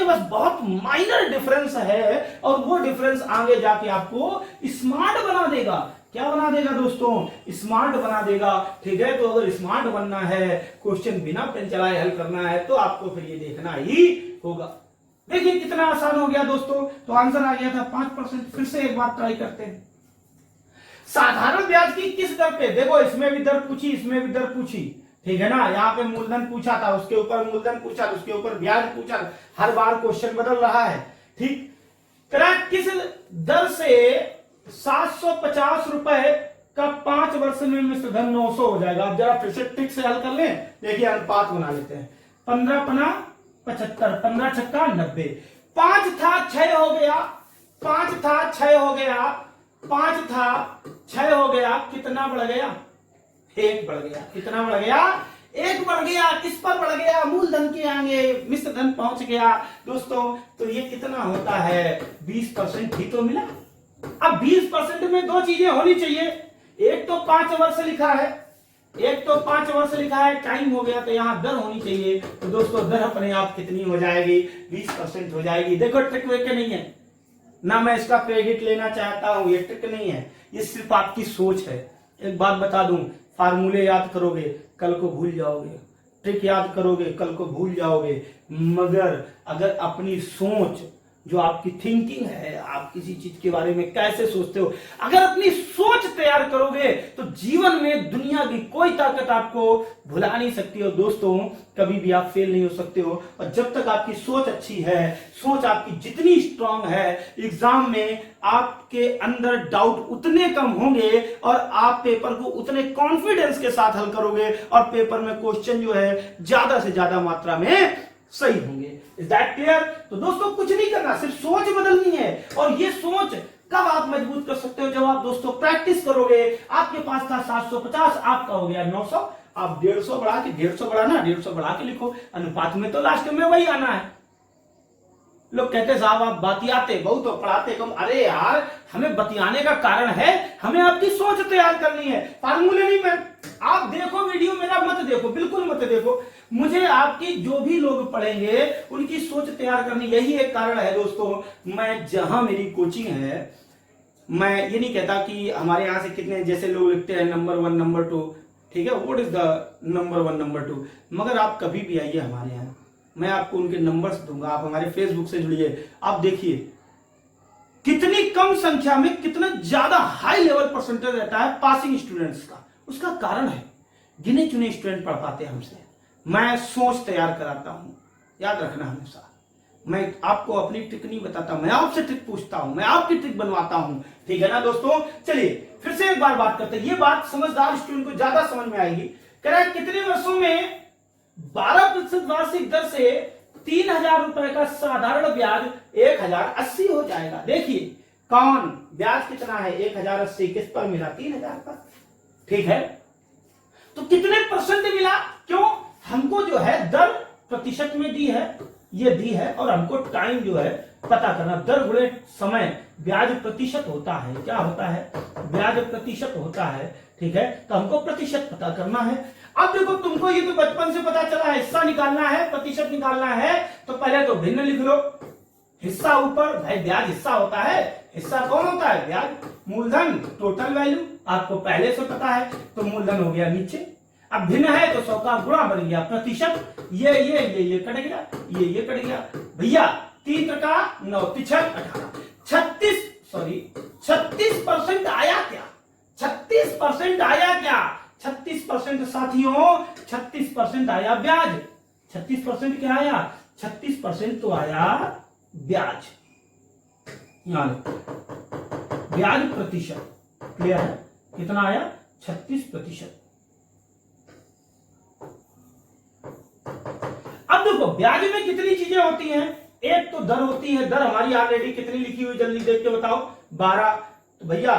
बस बहुत माइनर डिफरेंस है, और वो डिफरेंस आगे जाके आपको स्मार्ट बना देगा। क्या बना देगा दोस्तों, स्मार्ट बना देगा। ठीक है, तो अगर स्मार्ट बनना है, क्वेश्चन बिना पेन चलाए हल करना है, तो आपको फिर ये देखना ही होगा। देखिए कितना आसान हो गया दोस्तों, तो आंसर आ गया था 5%। फिर से एक बार ट्राई करते हैं, साधारण ब्याज की किस दर पे, देखो इसमें भी दर पूछी, इसमें भी दर पूछी, ठीक है ना। यहाँ पे मूलधन पूछा था, उसके ऊपर मूलधन पूछा, उसके ऊपर ब्याज पूछा, हर बार क्वेश्चन बदल रहा है। ठीक, किस दर से 750 रुपए का 5 वर्ष में मिश्र धन 900 हो जाएगा। अब जरा फिर से ट्रिक से हल कर लें। देखिए अनुपात बना लेते हैं, 15 पना 75, 15 छक्का 90, 5 था 6 हो गया, 5 था 6 हो गया, 5 था 6 हो गया, कितना बढ़ गया, 1 बढ़ गया। कितना बढ़ गया, 1 बढ़ गया। किस पर बढ़ गया, मूलधन के आगे मिश्र धन पहुंच गया दोस्तों। तो ये कितना होता है, 20% ही तो मिला। अब 20% में दो चीजें होनी चाहिए, एक तो 5 वर्ष लिखा है, टाइम हो गया, तो यहां दर होनी चाहिए। तो दोस्तों दर अपने आप कितनी हो जाएगी, 20% हो जाएगी। देखो ट्रिक वेक नहीं है ना, मैं इसका क्रेडिट लेना चाहता हूं, ये ट्रिक नहीं है, ये सिर्फ आपकी सोच है। एक बात बता दूं, फार्मूले याद करोगे कल को भूल जाओगे, ट्रिक याद करोगे कल को भूल जाओगे, मगर अगर अपनी सोच, जो आपकी थिंकिंग है, आप किसी चीज के बारे में कैसे सोचते हो, अगर अपनी सोच तैयार करोगे तो जीवन में दुनिया की कोई ताकत आपको भुला नहीं सकती हो दोस्तों। कभी भी आप फेल नहीं हो सकते हो। और जब तक आपकी सोच अच्छी है, सोच आपकी जितनी स्ट्रांग है, एग्जाम में आपके अंदर डाउट उतने कम होंगे और आप पेपर को उतने कॉन्फिडेंस के साथ हल करोगे और पेपर में क्वेश्चन जो है ज्यादा से ज्यादा मात्रा में सही होंगे। Is that clear? तो दोस्तों कुछ नहीं करना, सिर्फ सोच बदलनी है। और ये सोच कब आप मजबूत कर सकते हो, जब आप दोस्तों प्रैक्टिस करोगे। आपके पास था 750, आपका हो गया 900, आप 150 बढ़ा के 150 बढ़ाना, 150 बढ़ा के लिखो, अनुपात में तो लास्ट में वही आना है। लोग कहते हैं साहब आप बतियाते बहुत हो, पढ़ाते कम। अरे यार, हमें बतियाने का कारण है हमें आपकी सोच तैयार करनी है, फार्मूले नहीं। मैं आप देखो वीडियो मेरा, मत देखो, बिल्कुल मत देखो। मुझे आपकी जो भी लोग पढ़ेंगे उनकी सोच तैयार करनी, यही एक कारण है दोस्तों। मैं जहां मेरी कोचिंग है, मैं ये नहीं कहता कि हमारे यहां से कितने जैसे लोग लिखते हैं नंबर 1 नंबर 2, ठीक है, what is the number 1 number 2। मगर आप कभी भी आइए हमारे यहाँ, मैं आपको उनके नंबर्स दूंगा। आप हमारे फेसबुक से जुड़िए, आप देखिए कितनी कम संख्या में कितना ज्यादा हाई लेवल परसेंटेज रहता है पासिंग स्टूडेंट्स का। उसका कारण है गिने चुने स्टूडेंट पढ़ पाते हैं हमसे। मैं सोच तैयार कराता हूं, याद रखना हमेशा। मैं आपको अपनी ट्रिक नहीं बताता, मैं आपसे ट्रिक पूछता हूं, मैं आपकी ट्रिक बनवाता हूं, ठीक है ना दोस्तों। चलिए फिर से एक बार बात करते हैं, ये बात समझदार स्टूडेंट को ज्यादा समझ में आएगी। कह रहा है कितने वर्षों में 12% वार्षिक दर से 3000 रुपए का साधारण ब्याज 1080 हो जाएगा। देखिए कौन ब्याज कितना है, 1080 किस पर मिला, 3000 पर, ठीक है। तो कितने परसेंट मिला, क्यों, हमको जो है दर प्रतिशत में दी है, ये दी है, और हमको टाइम जो है पता करना। दर गुणे समय ब्याज प्रतिशत होता है, क्या होता है, ब्याज प्रतिशत होता है, ठीक है। तो हमको प्रतिशत पता करना है। अब देखो तुमको ये तो बचपन से पता चला है, हिस्सा निकालना है, प्रतिशत निकालना है, तो पहले तो भिन्न लिख लो। हिस्सा ऊपर, भाई ब्याज हिस्सा होता है, हिस्सा कौन होता है, ब्याज। मूलधन टोटल वैल्यू आपको पहले से पता है, तो मूलधन हो गया नीचे। अब भिन्न है तो 100 का गुणा बन गया प्रतिशत, ये कट गया, ये कट गया भैया। 3 का 9, 18, 36% आया क्या, 36% आया क्या, 36% साथियों, 36% आया ब्याज। 36% क्या आया, 36% तो आया ब्याज, यहां ब्याज प्रतिशत, क्लियर है, कितना आया, 36%। अब देखो ब्याज में कितनी चीजें होती हैं, एक तो दर होती है। दर हमारी ऑलरेडी कितनी लिखी हुई, जल्दी देख के बताओ, 12। तो भैया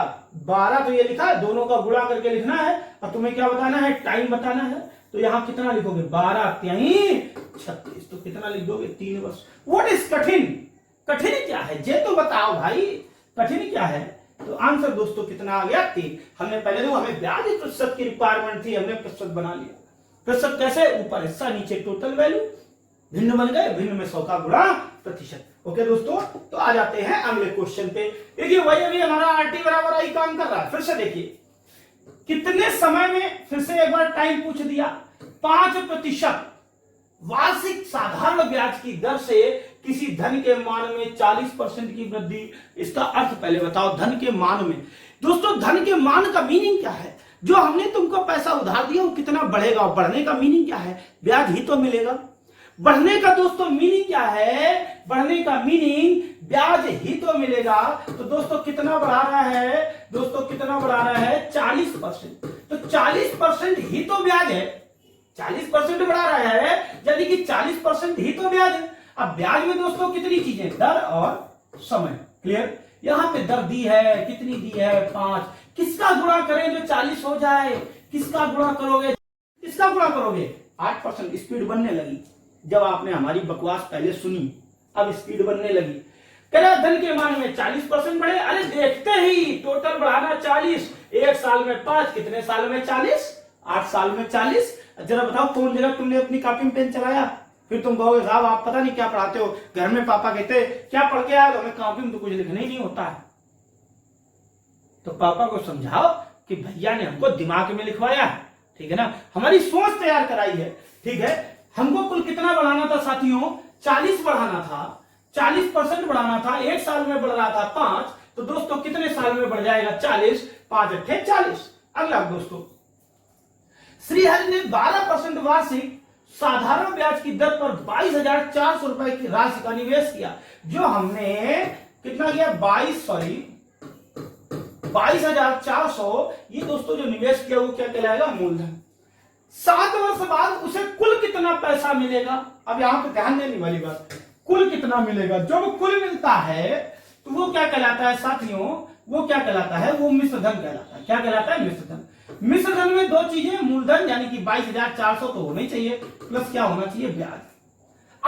12 तो ये लिखा है, दोनों का गुणा करके लिखना है, और तुम्हें क्या बताना है, टाइम बताना है। तो यहां कितना लिखोगे, 12 3 36, तो कितना लिख दोगे, 3 वर्ष। व्हाट इज कठिन, कठिन क्या है, ये तो बताओ भाई, कठिन क्या है। तो आंसर दोस्तों कितना आ गया, 3। हमने पहले तो हमें ब्याज प्रतिशत की रिक्वायरमेंट थी, हमने प्रतिशत बना लिया। प्रतिशत कैसे, ऊपर हिस्सा नीचे टोटल वैल्यू, भिन्न बन गए, भिन्न में 100 का गुणा प्रतिशत। ओके दोस्तों, तो आ जाते हैं अगले क्वेश्चन पे। देखिए वही अभी हमारा RT बराबर आई काम कर रहा है। फिर से देखिए कितने समय में, फिर से एक बार टाइम पूछ दिया, 5% वार्षिक साधारण ब्याज की दर से किसी धन के मान में 40% की वृद्धि। इसका अर्थ पहले बताओ, धन के मान में। दोस्तों धन के मान का मीनिंग क्या है, जो हमने तुमको पैसा उधार दिया वो कितना बढ़ेगा, और बढ़ने का मीनिंग क्या है, ब्याज ही तो मिलेगा। बढ़ने का दोस्तों मीनिंग क्या है, बढ़ने का मीनिंग ब्याज ही तो मिलेगा। तो दोस्तों कितना बढ़ा रहा है, दोस्तों कितना बढ़ा रहा है, 40%। तो 40% ही तो ब्याज है, 40% बढ़ा रहा है, यानी कि 40% ही तो ब्याज है। अब ब्याज में दोस्तों कितनी चीजें, दर और समय, क्लियर। यहां पे दर दी है, कितनी दी है, 5। किसका गुणा करें जो 40 हो जाए, किसका गुणा करोगे, किसका गुणा करोगे, 8%। स्पीड बनने लगी जब आपने हमारी बकवास पहले सुनी, अब स्पीड बनने लगी। कह रहा धन के मान में 40% बढ़े, अरे देखते ही टोटल बढ़ाना 40, 1 साल में 5, कितने साल में 40, 8 साल में 40। जरा बताओ कौन जगह तुमने अपनी कॉपी में पेन चलाया, फिर तुम कहोगे साहब आप पता नहीं क्या पढ़ाते हो। घर में पापा कहते क्या पढ़ के आए, तो हमें कॉपी में तो कुछ लिखना ही नहीं होता है। तो पापा को समझाओ कि भैया ने हमको दिमाग में लिखवाया, ठीक है ना, हमारी सोच तैयार कराई है, ठीक है। हमको कुल कितना बढ़ाना था साथियों, 40 बढ़ाना था, 40% बढ़ाना था, 1 साल में बढ़ रहा था 5। तो दोस्तों कितने साल में बढ़ जाएगा, 40, 5 अट्ठे 40। अगला दोस्तों, श्रीहरि ने 12% वार्षिक साधारण ब्याज की दर पर 22,400 रुपए की राशि का निवेश किया। जो हमने कितना किया, 22,400, ये दोस्तों जो निवेश किया वो क्या कहलाएगा, मूलधन। 7 वर्ष बाद उसे कुल कितना पैसा मिलेगा। अब यहां पे ध्यान देने वाली बात, कुल कितना मिलेगा। जब कुल मिलता है तो वो क्या कहलाता है साथियों, वो क्या कहलाता है, वो मिश्र धन कहलाता है। क्या कहलाता है, मिश्र धन। मिश्र धन में 2 चीजें, मूलधन यानी कि 22,400 तो होना ही चाहिए, प्लस क्या होना चाहिए, ब्याज।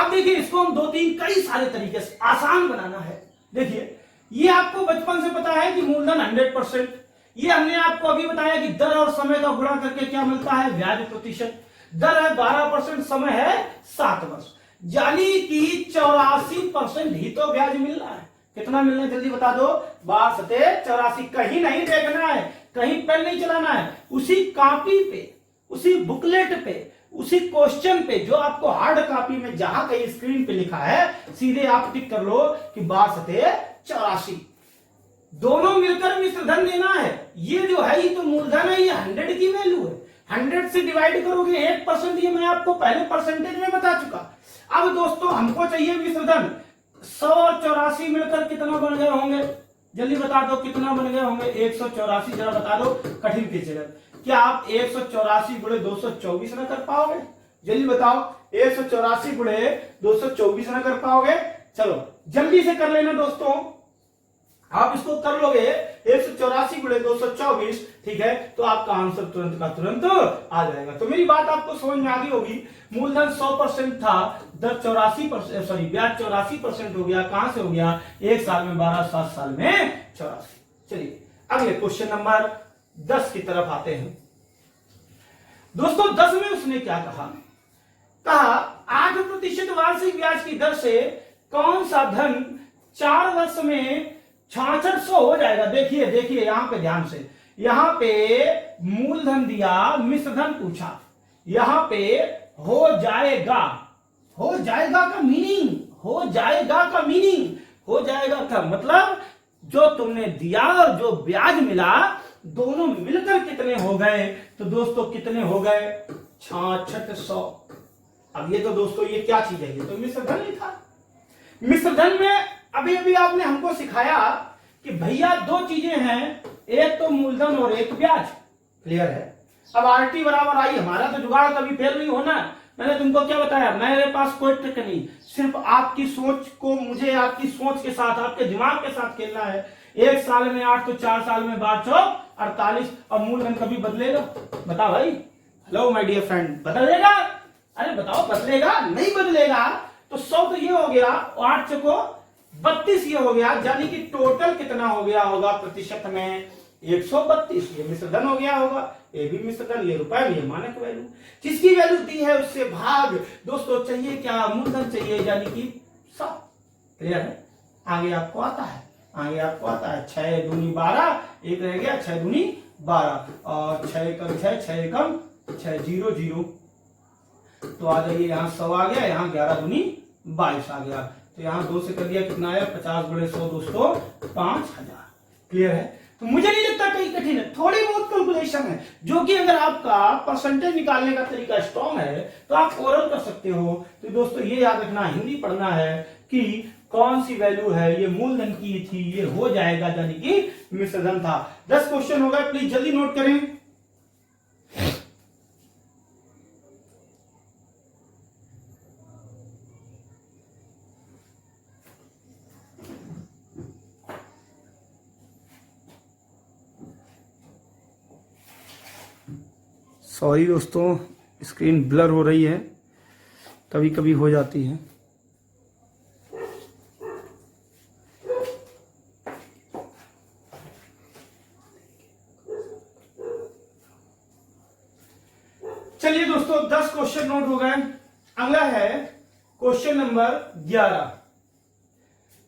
अब देखिए इसको हम 2-3 कई सारे तरीके से आसान बनाना है। देखिए ये आपको बचपन से पता है कि मूलधन 100%, ये हमने आपको अभी बताया कि दर और समय का गुणा करके क्या मिलता है, ब्याज प्रतिशत। दर है 12%, समय है 7 वर्ष, यानी कि 84% ही तो ब्याज मिल रहा है। कितना मिलना है जल्दी बता दो, 12/84। कहीं नहीं देखना है, कहीं पेन नहीं चलाना है, उसी कॉपी पे, उसी बुकलेट पे, उसी क्वेश्चन पे जो आपको हार्ड कॉपी में जहां कहीं स्क्रीन पे लिखा है सीधे आप टिक कर लो कि 12/84। दोनों मिलकर मिश्र धन देना है। ये जो है ये तो मूलधन है, ये 100 की वैल्यू है। 100 से डिवाइड करोगे 1%, ये मैं आपको पहले परसेंटेज में बता चुका। अब दोस्तों हमको चाहिए मिश्र धन। 100 और 84 मिलकर कितना बन गए होंगे, जल्दी बता दो कितना बन गए होंगे। 184 जरा बता दो कठिन की जगह। क्या आप 184 गुणे 224 ना कर पाओगे, जल्दी बताओ। 184 गुणे 224 ना कर पाओगे, चलो जल्दी से कर लेना दोस्तों, आप इसको कर लोगे 184 गुणे 224, ठीक है, तो आपका आंसर तुरंत का तुरंत आ जाएगा। तो मेरी बात आपको समझ में आ गई होगी। मूलधन 100% था, दर 84%, सॉरी ब्याज 84% हो गया। कहां से हो गया, 1 साल में 12, 7 साल में 84। चलिए अगले क्वेश्चन नंबर 10 की तरफ आते हैं। दोस्तों 10 में उसने क्या कहा, 8% वार्षिक ब्याज की दर से कौन सा धन 4 वर्ष में 6600 हो जाएगा। देखिए देखिए यहां पे ध्यान से, यहां पे मूलधन दिया, मिश्र धन पूछा, यहां पे हो जाएगा, हो जाएगा का मीनिंग, हो जाएगा का मीनिंग, हो जाएगा का मतलब जो तुमने दिया और जो ब्याज मिला दोनों मिलकर कितने हो गए, तो दोस्तों कितने हो गए, 6600। अब ये तो दोस्तों ये क्या चीज है, ये तो मिश्र धन लिखा। मिश्र धन में अभी अभी आपने हमको सिखाया कि भैया 2 चीजें हैं, एक तो मूलधन और एक ब्याज। क्लियर है। अब RT बराबर आई, हमारा तो जुगाड़ कभी फेल नहीं होना। मैंने तुमको क्या बताया, मेरे पास कोई ट्रिक नहीं, सिर्फ आपकी सोच को, मुझे आपकी सोच के साथ, आपके दिमाग के साथ खेलना है। 1 साल में 8 तो 4 साल में 12 चौक 48। और मूलधन कभी बदलेगा, बताओ भाई, हेलो माय डियर फ्रेंड, बदलेगा? अरे बताओ बदलेगा? नहीं बदलेगा। तो 100 तो ये हो गया, 8 चौको 32 ये हो गया, यानी कि टोटल कितना हो गया होगा प्रतिशत में, 132। ये मिश्र धन हो गया होगा, ये भी मिश्र धन, ये रुपए में, ये मानक वैल्यू, जिसकी वैल्यू दी है उससे भाग। दोस्तों चाहिए क्या, मूलधन चाहिए, यानी कि 100। क्लियर है। आगे आपको आता है, आगे आपको आता है 6 दूनी 12, एक रह गया 6 दूनी 12 और 6 कम 6, 6 कम 6, 0 0। तो आ जाइए, यहाँ 100 आ गया, यहाँ 11 दूनी 22 आ गया। तो यहाँ 2 से कर दिया, कितना है, 50 गुणे 100 दोस्तों 5000। क्लियर है। तो मुझे नहीं लगता कहीं कठिन है, थोड़ी बहुत कैलकुलेशन है, जो कि अगर आपका परसेंटेज निकालने का तरीका स्ट्रॉन्ग है तो आप ओरल कर सकते हो। तो दोस्तों ये याद रखना, हिंदी पढ़ना है कि कौन सी वैल्यू है, ये मूलधन की थी, ये हो जाएगा, यानी कि मिश्र धन था। 10 क्वेश्चन हो गए, प्लीज जल्दी नोट करें। सॉरी दोस्तों, स्क्रीन ब्लर हो रही है, कभी कभी हो जाती है। चलिए दोस्तों 10 क्वेश्चन नोट हो गए। अगला है क्वेश्चन नंबर 11।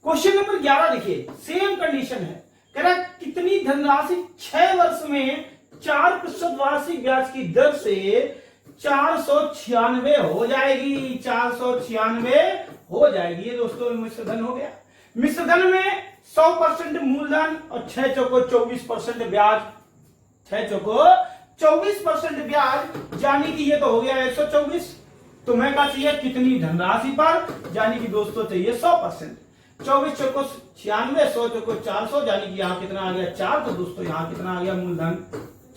क्वेश्चन नंबर 11 देखिए, सेम कंडीशन है, कह रहा है कितनी धनराशि 6 वर्ष में 4% वार्षिक ब्याज की दर से 496 हो जाएगी, 496 हो जाएगी। ये दोस्तों मिश्र धन हो गया। मिश्र धन में 100% मूलधन और 6 चौको 24% ब्याज, 6 चौको 24% ब्याज, यानी कि ये तो हो गया 124। तुम्हें क्या चाहिए, कितनी धनराशि पर, यानी कि दोस्तों चाहिए 100%। 24 चौको 96, 100 चौको 400, यानी कि यहाँ कितना आ गया 4। तो दोस्तों यहाँ कितना आ गया मूलधन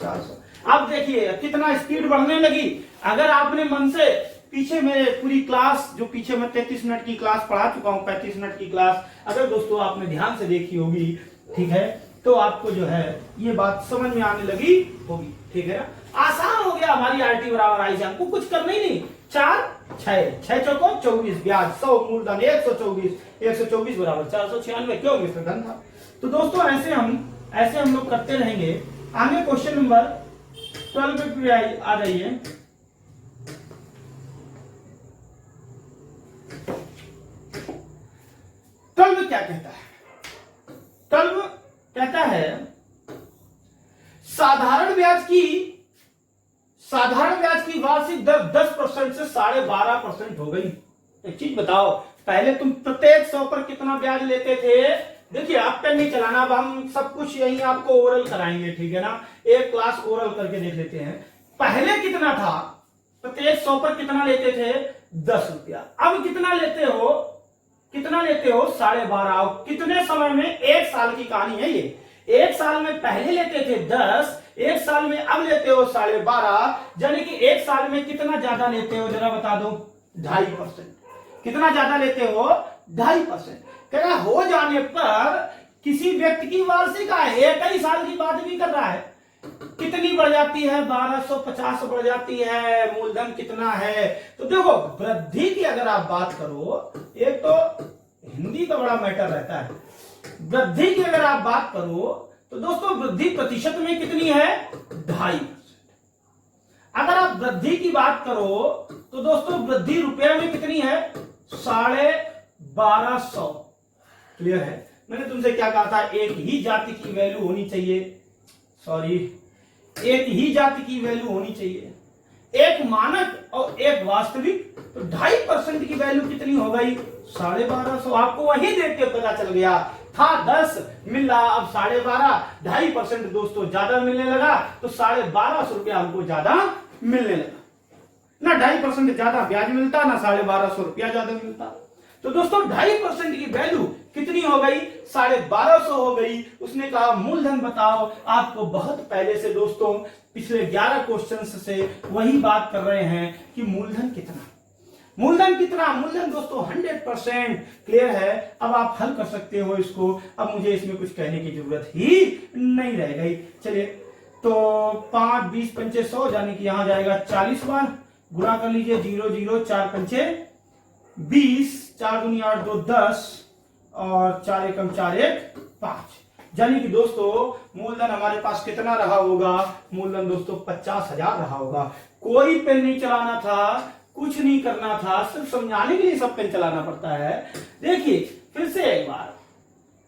400। अब देखिए कितना स्पीड बढ़ने लगी। अगर आपने मन से पीछे मेरे पूरी क्लास, जो पीछे मैं 33 मिनट की क्लास पढ़ा चुका हूं, 35 मिनट की क्लास, अगर दोस्तों आपने ध्यान से देखी होगी, ठीक है, तो आपको जो है ये बात समझ में आने लगी होगी। ठीक है ना, आसान हो गया। हमारी RT बराबर आई से हमको कुछ करना ही नहीं, 4 छह चौको 24 ब्याज 100 मूलधन 124 बराबर 496 क्यों मिश्र धन था। तो दोस्तों ऐसे हम लोग करते रहेंगे। आगे क्वेश्चन नंबर 12 पे आ जाइए। ट्वेल्व क्या कहता है? 12 कहता है साधारण ब्याज की वार्षिक दर 10% से 12.5% हो गई। एक चीज बताओ, पहले तुम प्रत्येक 100 पर कितना ब्याज लेते थे? देखिए आप पेन नहीं चलाना, अब हम सब कुछ यही आपको ओरल कराएंगे, ठीक है ना। एक क्लास ओरल करके देख लेते हैं। पहले कितना था? प्रत्येक 100 पर कितना लेते थे? 10 रुपया। अब कितना लेते हो? 12.5। कितने समय में? 1 साल की कहानी है ये। 1 साल में पहले लेते थे 10, 1 साल में अब लेते हो 12.5, यानी कि 1 साल में कितना ज्यादा लेते हो जरा बता दो? 2.5%। कितना ज्यादा लेते हो? 2.5%। कहना हो जाने पर किसी व्यक्ति की वार्षिक आय, एक ही साल की बात भी कर रहा है, कितनी बढ़ जाती है? 1250 बढ़ जाती है। मूलधन कितना है? तो देखो वृद्धि की अगर आप बात करो, एक तो हिंदी का बड़ा मैटर रहता है। वृद्धि की अगर आप बात करो तो दोस्तों वृद्धि प्रतिशत में कितनी है? 2.5%। अगर आप वृद्धि की बात करो तो दोस्तों वृद्धि रुपए में कितनी है? 1250। क्लियर है? मैंने तुमसे क्या कहा था? एक ही जाति की वैल्यू होनी चाहिए, एक ही जाति की वैल्यू होनी चाहिए, एक मानक और एक वास्तविक। तो 2.5% की वैल्यू कितनी हो गई? 1250। आपको वही देख के पता चल गया था 10 मिल रहा, अब 12.5, 2.5% दोस्तों ज्यादा मिलने लगा, तो 1250 रुपया हमको ज्यादा मिलने लगा ना। 2.5% ज्यादा ब्याज मिलता ना, 1250 रुपया ज्यादा मिलता। तो दोस्तों 2.5% की वैल्यू कितनी हो गई? 1250 हो गई। उसने कहा मूलधन बताओ। आपको बहुत पहले से दोस्तों पिछले 11 क्वेश्चंस से वही बात कर रहे हैं कि मूलधन कितना। मूलधन दोस्तों 100%। क्लियर है? अब आप हल कर सकते हो इसको। अब मुझे इसमें कुछ कहने की जरूरत ही नहीं रह गई। चलिए तो 5 20 पंचे 100, यानी कि यहां जाएगा 40 बार। गुणा कर लीजिए 0 0 4 पंचे 20, 4 दूनी 8 2 10 और 4 एकम 4 1 5। यानी कि दोस्तों मूलधन हमारे पास कितना रहा होगा? मूलधन दोस्तों 50,000 रहा होगा। कोई पेन नहीं चलाना था, कुछ नहीं करना था, सिर्फ समझाने के लिए सब पेन चलाना पड़ता है। देखिए फिर से एक बार,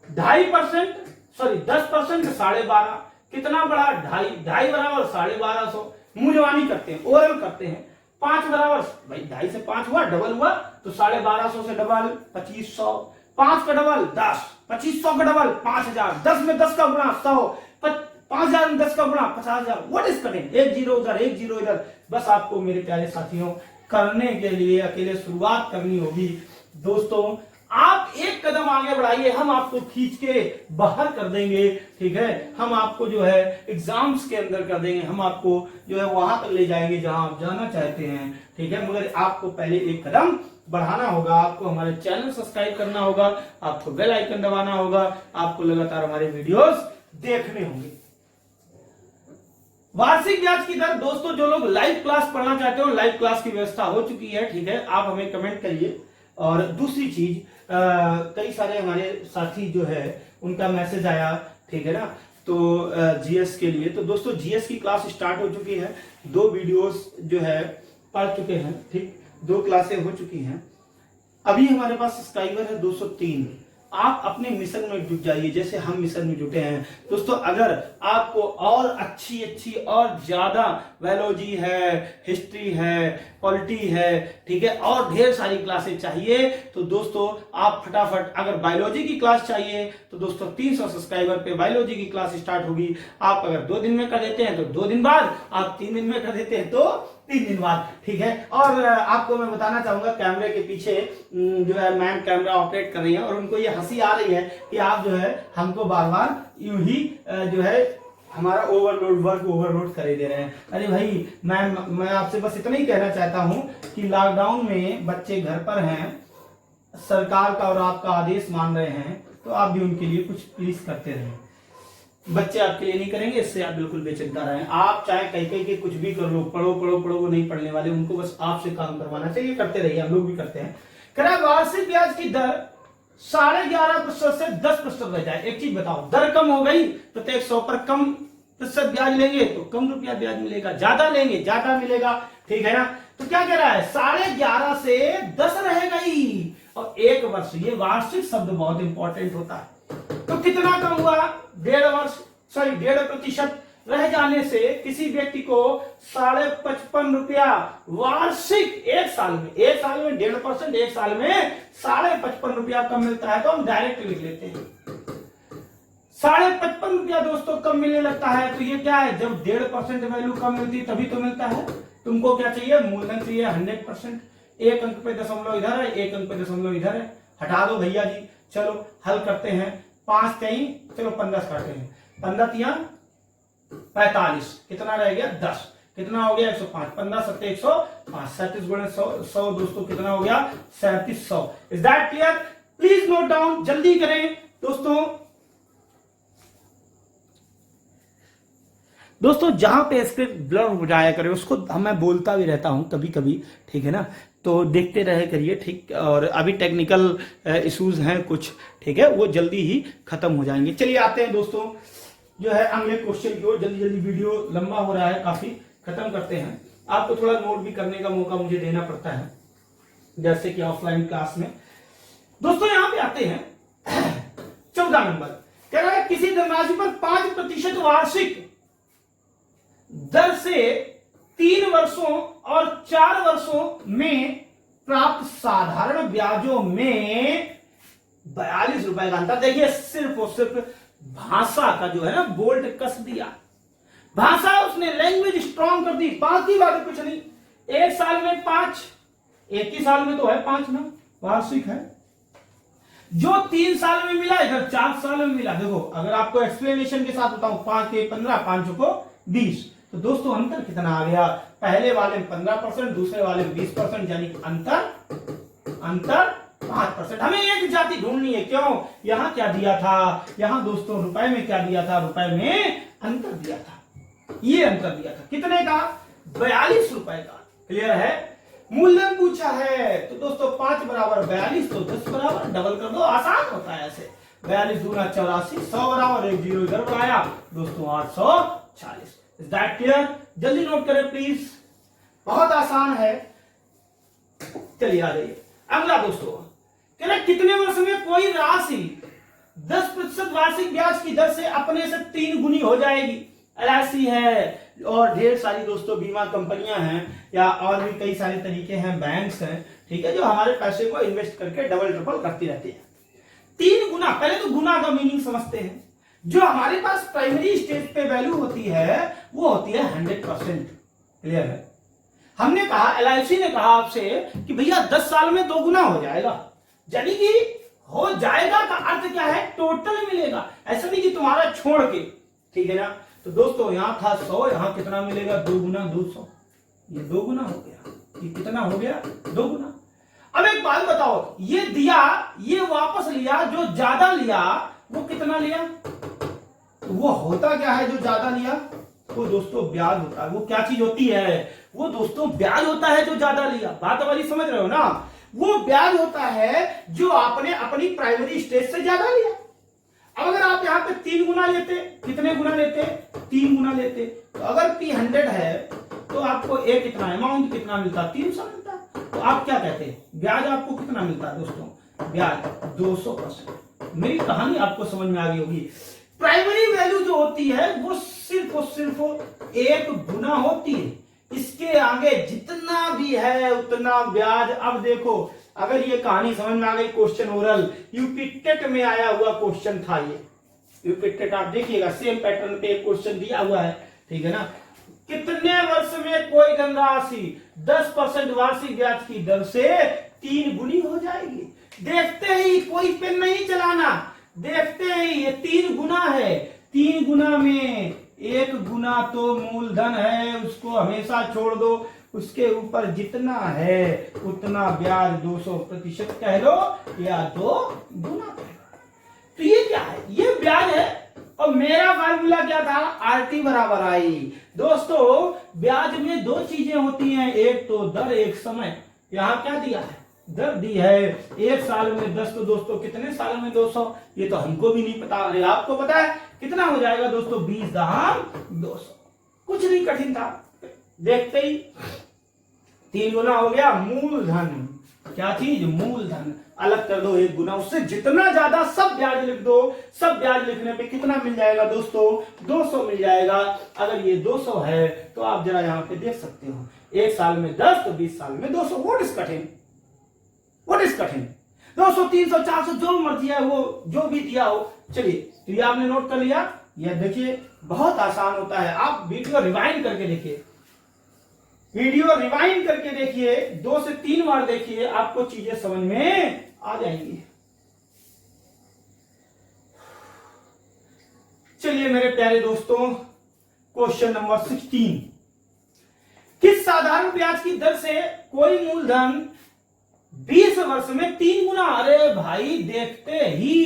10% 12.5 कितना बड़ा? 2.5 बराबर 1250। मुंहजबानी करते हैं, ओरल करते हैं। 5 बराबर भाई 2.5 से 5 हुआ, डबल हुआ, तो 1250 से डबल 2500। 5 का डबल 10, 2500 का डबल 5000, 10 में 10 का गुणा 100, 5000 में 10 का गुणा 50,000। What is cutting? 1 0 उधर, 1 0 इधर। बस आपको मेरे प्यारे साथियों करने के लिए अकेले शुरुआत करनी होगी। दोस्तों आप एक कदम आगे बढ़ाइए, हम आपको खींच के बाहर कर देंगे। ठीक है? हम आपको जो है एग्जाम्स के अंदर कर देंगे, हम आपको जो है वहां तक ले जाएंगे जहां आप जाना चाहते हैं। ठीक है? मगर आपको पहले एक कदम बढ़ाना होगा। आपको हमारे चैनल सब्सक्राइब करना होगा, आपको बेल आइकन दबाना होगा, आपको लगातार हमारे वीडियोस देखने होंगे। वार्षिक ब्याज की दर दोस्तों, जो लोग लाइव क्लास पढ़ना चाहते हो, लाइव क्लास की व्यवस्था हो चुकी है। ठीक है? आप हमें कमेंट करिए। और दूसरी चीज, कई सारे हमारे साथी जो है उनका मैसेज आया, ठीक है ना, तो जीएस के लिए। तो दोस्तों जीएस की क्लास स्टार्ट हो चुकी है। 2 वीडियोस जो है पढ़ चुके हैं। ठीक, 2 क्लासें हो चुकी हैं। अभी हमारे पास सब्सक्राइबर है 203। आप अपने मिशन में जुट जाइए जैसे हम मिशन में जुटे हैं। दोस्तों अगर आपको और अच्छी और ज्यादा बायोलॉजी है, हिस्ट्री है, पॉलिटी है, ठीक है, और ढेर सारी क्लासेस चाहिए, तो दोस्तों आप फटाफट, अगर बायोलॉजी की क्लास चाहिए तो दोस्तों 300 सब्सक्राइबर पे बायोलॉजी की क्लास स्टार्ट होगी। आप अगर 2 दिन में कर देते हैं तो 2 दिन बाद, आप 3 दिन में कर देते हैं तो 3 दिन बाद। ठीक है? और आपको मैं बताना चाहूंगा, कैमरे के पीछे जो है मैम कैमरा ऑपरेट कर रही है और उनको ये हंसी आ रही है कि आप जो है हमको बार बार यूं ही जो है हमारा वर्क ओवरलोड करे दे रहे हैं। अरे भाई मैम, मैं आपसे बस इतना ही कहना चाहता हूं कि लॉकडाउन में बच्चे घर पर हैं, सरकार का और आपका आदेश मान रहे हैं, तो आप भी उनके लिए कुछ प्लीज करते रहें। बच्चे आपके लिए नहीं करेंगे, इससे आप बिल्कुल बेचिंता रहें। आप चाहे कहीं कहीं के कुछ भी कर लो, पढ़ो पढ़ो पढ़ो, वो नहीं पढ़ने वाले, उनको बस आपसे काम करवाना चाहिए, करते रहिए, हम लोग भी करते हैं। कह वार्षिक ब्याज की दर 11.5% से 10% रह जाए। एक चीज बताओ, दर कम हो गई, प्रत्येक 100 पर कम प्रतिशत ब्याज लेंगे तो कम रुपया ब्याज मिलेगा, ज्यादा लेंगे ज्यादा मिलेगा, ठीक है ना। तो क्या कह रहा है, 11.5 से 10 रहेगा ही, और 1 वर्ष, ये वार्षिक शब्द बहुत इंपॉर्टेंट होता है। तो कितना कम हुआ, 1.5% रह जाने से किसी व्यक्ति को 55.5 रुपया वार्षिक, एक साल में 1.5%, एक साल में 55.5 रुपया कम मिलता है। तो हम डायरेक्ट लिख लेते हैं 55.5 रुपया दोस्तों कम मिलने लगता है। तो ये क्या है, जब 1.5% वैल्यू कम मिलती तभी तो मिलता है। तुमको क्या चाहिए, मूलधन चाहिए 100%। एक अंक पे दशमलव इधर है, एक अंक पे दशमलव इधर है, हटा दो भैया जी। चलो हल करते हैं, 5 कहीं, चलो 15 काटते हैं, 15 तिया 45, कितना रह गया 10, कितना हो गया 105, 15 7 105, 37 गुणे 100 दोस्तों कितना हो गया 3700। Is that clear? Please note down, जल्दी करें दोस्तों जहां पे स्क्रिप्ट ब्लर हो जाया करे उसको मैं बोलता भी रहता हूं कभी कभी, ठीक है ना, तो देखते रहे करिए, ठीक। और अभी टेक्निकल इश्यूज हैं कुछ, ठीक है, वो जल्दी ही खत्म हो जाएंगे। चलिए आते हैं दोस्तों जो है अगले क्वेश्चन की ओर। जल्दी जल्दी, वीडियो लंबा हो रहा है काफी, खत्म करते हैं। आपको थोड़ा नोट भी करने का मौका मुझे देना पड़ता है, जैसे कि ऑफलाइन क्लास में। दोस्तों यहां पे आते हैं 14 नंबर, कह रहा है किसी धनराशि पर 5% वार्षिक दर से 3 वर्षों और 4 वर्षों में प्राप्त साधारण ब्याजों में 42 रुपए का अंतर। देखिए सिर्फ और सिर्फ भाषा का जो है ना बोल्ट कस दिया, भाषा उसने लैंग्वेज स्ट्रॉन्ग कर दी, बाकी बात कुछ नहीं। एक साल में 5, एक ही साल में तो है 5 ना, वार्षिक है। जो 3 साल में मिला इधर 4 साल में मिला। देखो अगर आपको एक्सप्लेनेशन के साथ बताऊं, 5 के 15, 5 को 20, तो दोस्तों अंतर कितना आ गया, पहले वाले में 15%, दूसरे वाले में 20%, यानी अंतर 5%। हमें एक जाति ढूंढनी है, क्यों, यहां क्या दिया था, यहां दोस्तों रुपए में क्या दिया था, रुपए में अंतर दिया था, ये अंतर दिया था कितने का, 42 रुपए का। क्लियर है? मूलधन पूछा है, तो दोस्तों 5 बराबर 42, तो 10 बराबर डबल कर दो, आसान होता है ऐसे। 42 दूना 84, 100 बराबर, एक जीरो इधर बढ़ाया दोस्तों 840। Is that clear? जल्दी नोट करें प्लीज, बहुत आसान है। चलिए आ जाइए अगला दोस्तों, कह रहे कितने वर्ष में कोई राशि 10% वार्षिक ब्याज की दर से अपने से 3 गुनी हो जाएगी। एलआईसी है और ढेर सारी दोस्तों बीमा कंपनियां हैं, या और भी कई सारे तरीके हैं, बैंक्स हैं, ठीक है, जो हमारे पैसे को इन्वेस्ट करके डबल ट्रिपल करती रहती है। 3 गुना, पहले तो गुना का मीनिंग समझते हैं। जो हमारे पास प्राइमरी स्टेज पे वैल्यू होती है वो होती है 100%। क्लियर है? हमने कहा, एलआईसी ने कहा आपसे कि भैया 10 साल में 2 गुना हो जाएगा, यानी कि हो जाएगा का अर्थ क्या है, टोटल मिलेगा, ऐसा नहीं कि तुम्हारा छोड़ के, ठीक है ना। तो दोस्तों यहां था 100, यहां कितना मिलेगा, 2 गुना 200, ये 2 गुना हो गया, ये कितना हो गया, 2 गुना। अब एक बात बताओ, ये दिया, ये वापस लिया, जो ज्यादा लिया वो कितना लिया, तो वो होता क्या है जो ज्यादा लिया, वो दोस्तों ब्याज होता है। वो क्या चीज होती है, वो दोस्तों ब्याज होता है जो ज्यादा लिया। बात हमारी समझ रहे हो ना, वो ब्याज होता है जो आपने अपनी प्राइमरी स्टेज से ज्यादा लिया। अब अगर आप यहाँ पे 3 गुना लेते, कितने गुना लेते, 3 गुना लेते, तो अगर P 100 है तो आपको एक कितना अमाउंट कितना मिलता, 300 मिलता। तो आप क्या कहते हैं, ब्याज आपको कितना मिलता है दोस्तों, ब्याज 200%। मेरी कहानी आपको समझ में आ गई होगी। प्राइमरी वैल्यू जो होती है वो सिर्फ और सिर्फ 1 गुना होती है, इसके आगे जितना भी है उतना ब्याज। अब देखो अगर ये कहानी समझ में आ गई, क्वेश्चन ओरल यूपी टेट में आया हुआ क्वेश्चन था ये, यूपी टेट आप देखिएगा सेम पैटर्न पे एक क्वेश्चन दिया हुआ है, ठीक है ना। कितने वर्ष में कोई धनराशि 10% वार्षिक ब्याज की दर से 3 गुनी हो जाएगी। देखते ही, कोई पेन नहीं चलाना, देखते ही ये 3 गुना है, 3 गुना में 1 गुना तो मूलधन है, उसको हमेशा छोड़ दो, उसके ऊपर जितना है उतना ब्याज 200% कह लो या 2 गुना कह लो। तो ये क्या है, ये ब्याज है, और मेरा फार्मूला क्या था, RT बराबर आई। दोस्तों ब्याज में दो चीजें होती हैं, एक तो दर, एक समय। यहाँ क्या दिया है, दर दी है। एक साल में 10 तो दोस्तों कितने साल में 200, ये तो हमको भी नहीं पता। अरे आपको पता है कितना हो जाएगा दोस्तों, 20 दहाम 200। कुछ नहीं कठिन था, देखते ही 3 गुना हो गया मूलधन। क्या चीज, मूलधन। अलग कर दो 1 गुना, उससे जितना ज्यादा सब ब्याज लिख दो। सब ब्याज लिखने पे कितना मिल जाएगा दोस्तों, 200 मिल जाएगा। अगर ये 200 है तो आप जरा यहाँ पे देख सकते हो, 1 साल में 10 तो 20 साल में 200। व्हाट इज कठिन, व्हाट इज कठिन। 200 300 400 जो मर्जी है, वो जो भी दिया हो। चलिए तो ये आपने नोट कर लिया। ये देखिए बहुत आसान होता है, आप वीडियो रिवाइंड करके देखिए, वीडियो रिवाइंड करके देखिए, 2 से 3 बार देखिए, आपको चीजें समझ में आ जाएंगी। चलिए मेरे प्यारे दोस्तों, क्वेश्चन नंबर 16, किस साधारण ब्याज की दर से कोई मूलधन 20 वर्ष में 3 गुना। अरे भाई देखते ही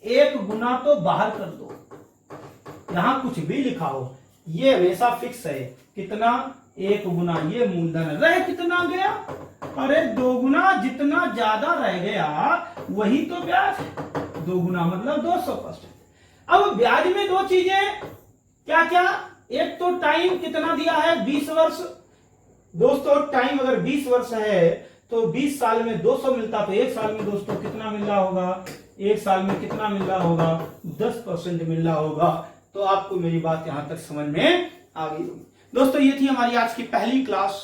1 गुना तो बाहर कर दो, यहां कुछ भी लिखा हो, ये हमेशा फिक्स है। कितना, 1 गुना, ये मूलधन रह कितना गया, अरे 2 गुना, जितना ज्यादा रह गया वही तो ब्याज है। 2 गुना मतलब 200%। अब ब्याज में दो चीजें क्या क्या, एक तो टाइम कितना दिया है, 20 वर्ष। दोस्तों टाइम अगर 20 वर्ष है तो 20 साल में 200 मिलता, तो 1 साल में दोस्तों कितना मिल रहा होगा, 1 साल में कितना मिल रहा होगा, 10% मिल रहा होगा। तो आपको मेरी बात यहां तक समझ में आ गई होगी। दोस्तों ये थी हमारी आज की पहली क्लास।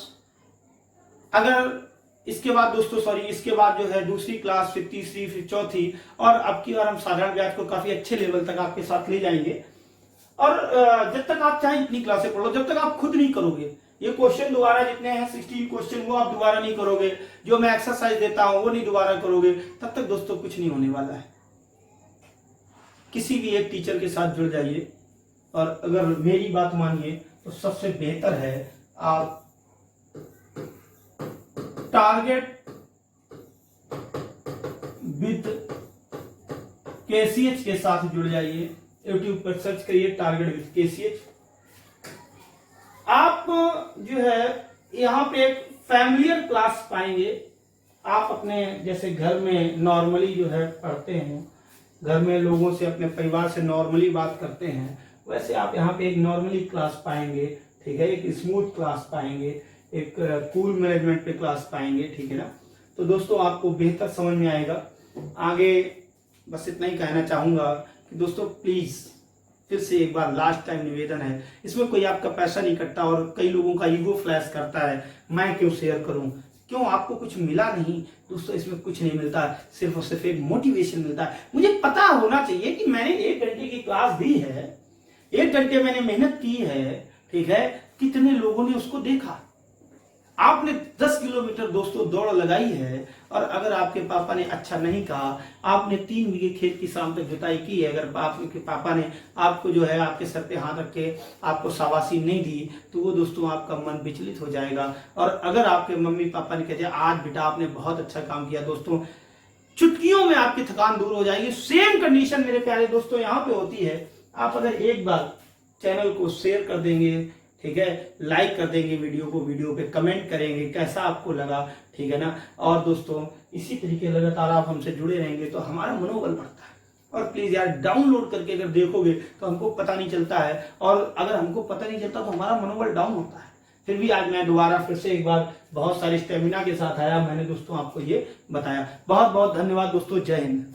अगर इसके बाद दोस्तों इसके बाद जो है दूसरी क्लास, फिर तीसरी, फिर चौथी, और अब की बार हम साधारण ब्याज को काफी अच्छे लेवल तक आपके साथ ले जाएंगे। और जब तक आप चाहे इतनी क्लासें पढ़ो, जब तक आप खुद नहीं करोगे ये क्वेश्चन दोबारा, जितने हैं 16 क्वेश्चन, वो आप दोबारा नहीं करोगे, जो मैं एक्सरसाइज देता हूं वो नहीं दोबारा करोगे, तब तक दोस्तों कुछ नहीं होने वाला है। किसी भी एक टीचर के साथ जुड़ जाइए, और अगर मेरी बात मानिए तो सबसे बेहतर है आप टारगेट विद KCH के साथ जुड़ जाइए। YouTube पर सर्च करिए टारगेट विद KCH। आप जो है यहाँ पे एक फैमिलियर क्लास पाएंगे। आप अपने जैसे घर में नॉर्मली जो है पढ़ते हैं, घर में लोगों से, अपने परिवार से नॉर्मली बात करते हैं, वैसे आप यहाँ पे एक नॉर्मली क्लास पाएंगे, ठीक है। एक स्मूथ क्लास पाएंगे, एक कूल मैनेजमेंट पे क्लास पाएंगे, ठीक है ना। तो दोस्तों आपको बेहतर समझ में आएगा। आगे बस इतना ही कहना चाहूंगा कि दोस्तों प्लीज फिर से एक बार लास्ट टाइम निवेदन है, इसमें कोई आपका पैसा नहीं कटता, और कई लोगों का ईगो फ्लैश करता है, मैं क्यों शेयर करूं, क्यों, आपको कुछ मिला नहीं दोस्तों, इसमें कुछ नहीं मिलता, सिर्फ और सिर्फ एक मोटिवेशन मिलता है। मुझे पता होना चाहिए कि मैंने 1 घंटे की क्लास दी है, 1 घंटे मैंने मेहनत की है, ठीक है, कितने लोगों ने उसको देखा। आपने 10 किलोमीटर दोस्तों दौड़ लगाई है, और अगर आपके पापा ने अच्छा नहीं कहा, आपने 3 बीघे खेत की शाम तक जुताई की है, अगर आपके पापा ने आपको जो है आपके सर पे हाथ रख के आपको शाबाशी नहीं दी, तो वो दोस्तों आपका मन विचलित हो जाएगा। और अगर आपके मम्मी पापा ने कह दिया आज बेटा आपने बहुत अच्छा काम किया, दोस्तों चुटकियों में आपकी थकान दूर हो जाएगी। सेम कंडीशन मेरे प्यारे दोस्तों यहाँ पे होती है। आप अगर एक बार चैनल को शेयर कर देंगे, ठीक है, लाइक कर देंगे वीडियो पे कमेंट करेंगे कैसा आपको लगा, ठीक है ना। और दोस्तों इसी तरीके लगातार आप हमसे जुड़े रहेंगे तो हमारा मनोबल बढ़ता है। और प्लीज यार डाउनलोड करके अगर देखोगे तो हमको पता नहीं चलता है, और अगर हमको पता नहीं चलता तो हमारा मनोबल डाउन होता है। फिर भी आज मैं दोबारा फिर से एक बार बहुत सारी स्टेमिना के साथ आया, मैंने दोस्तों आपको ये बताया। बहुत बहुत धन्यवाद दोस्तों, जय हिंद।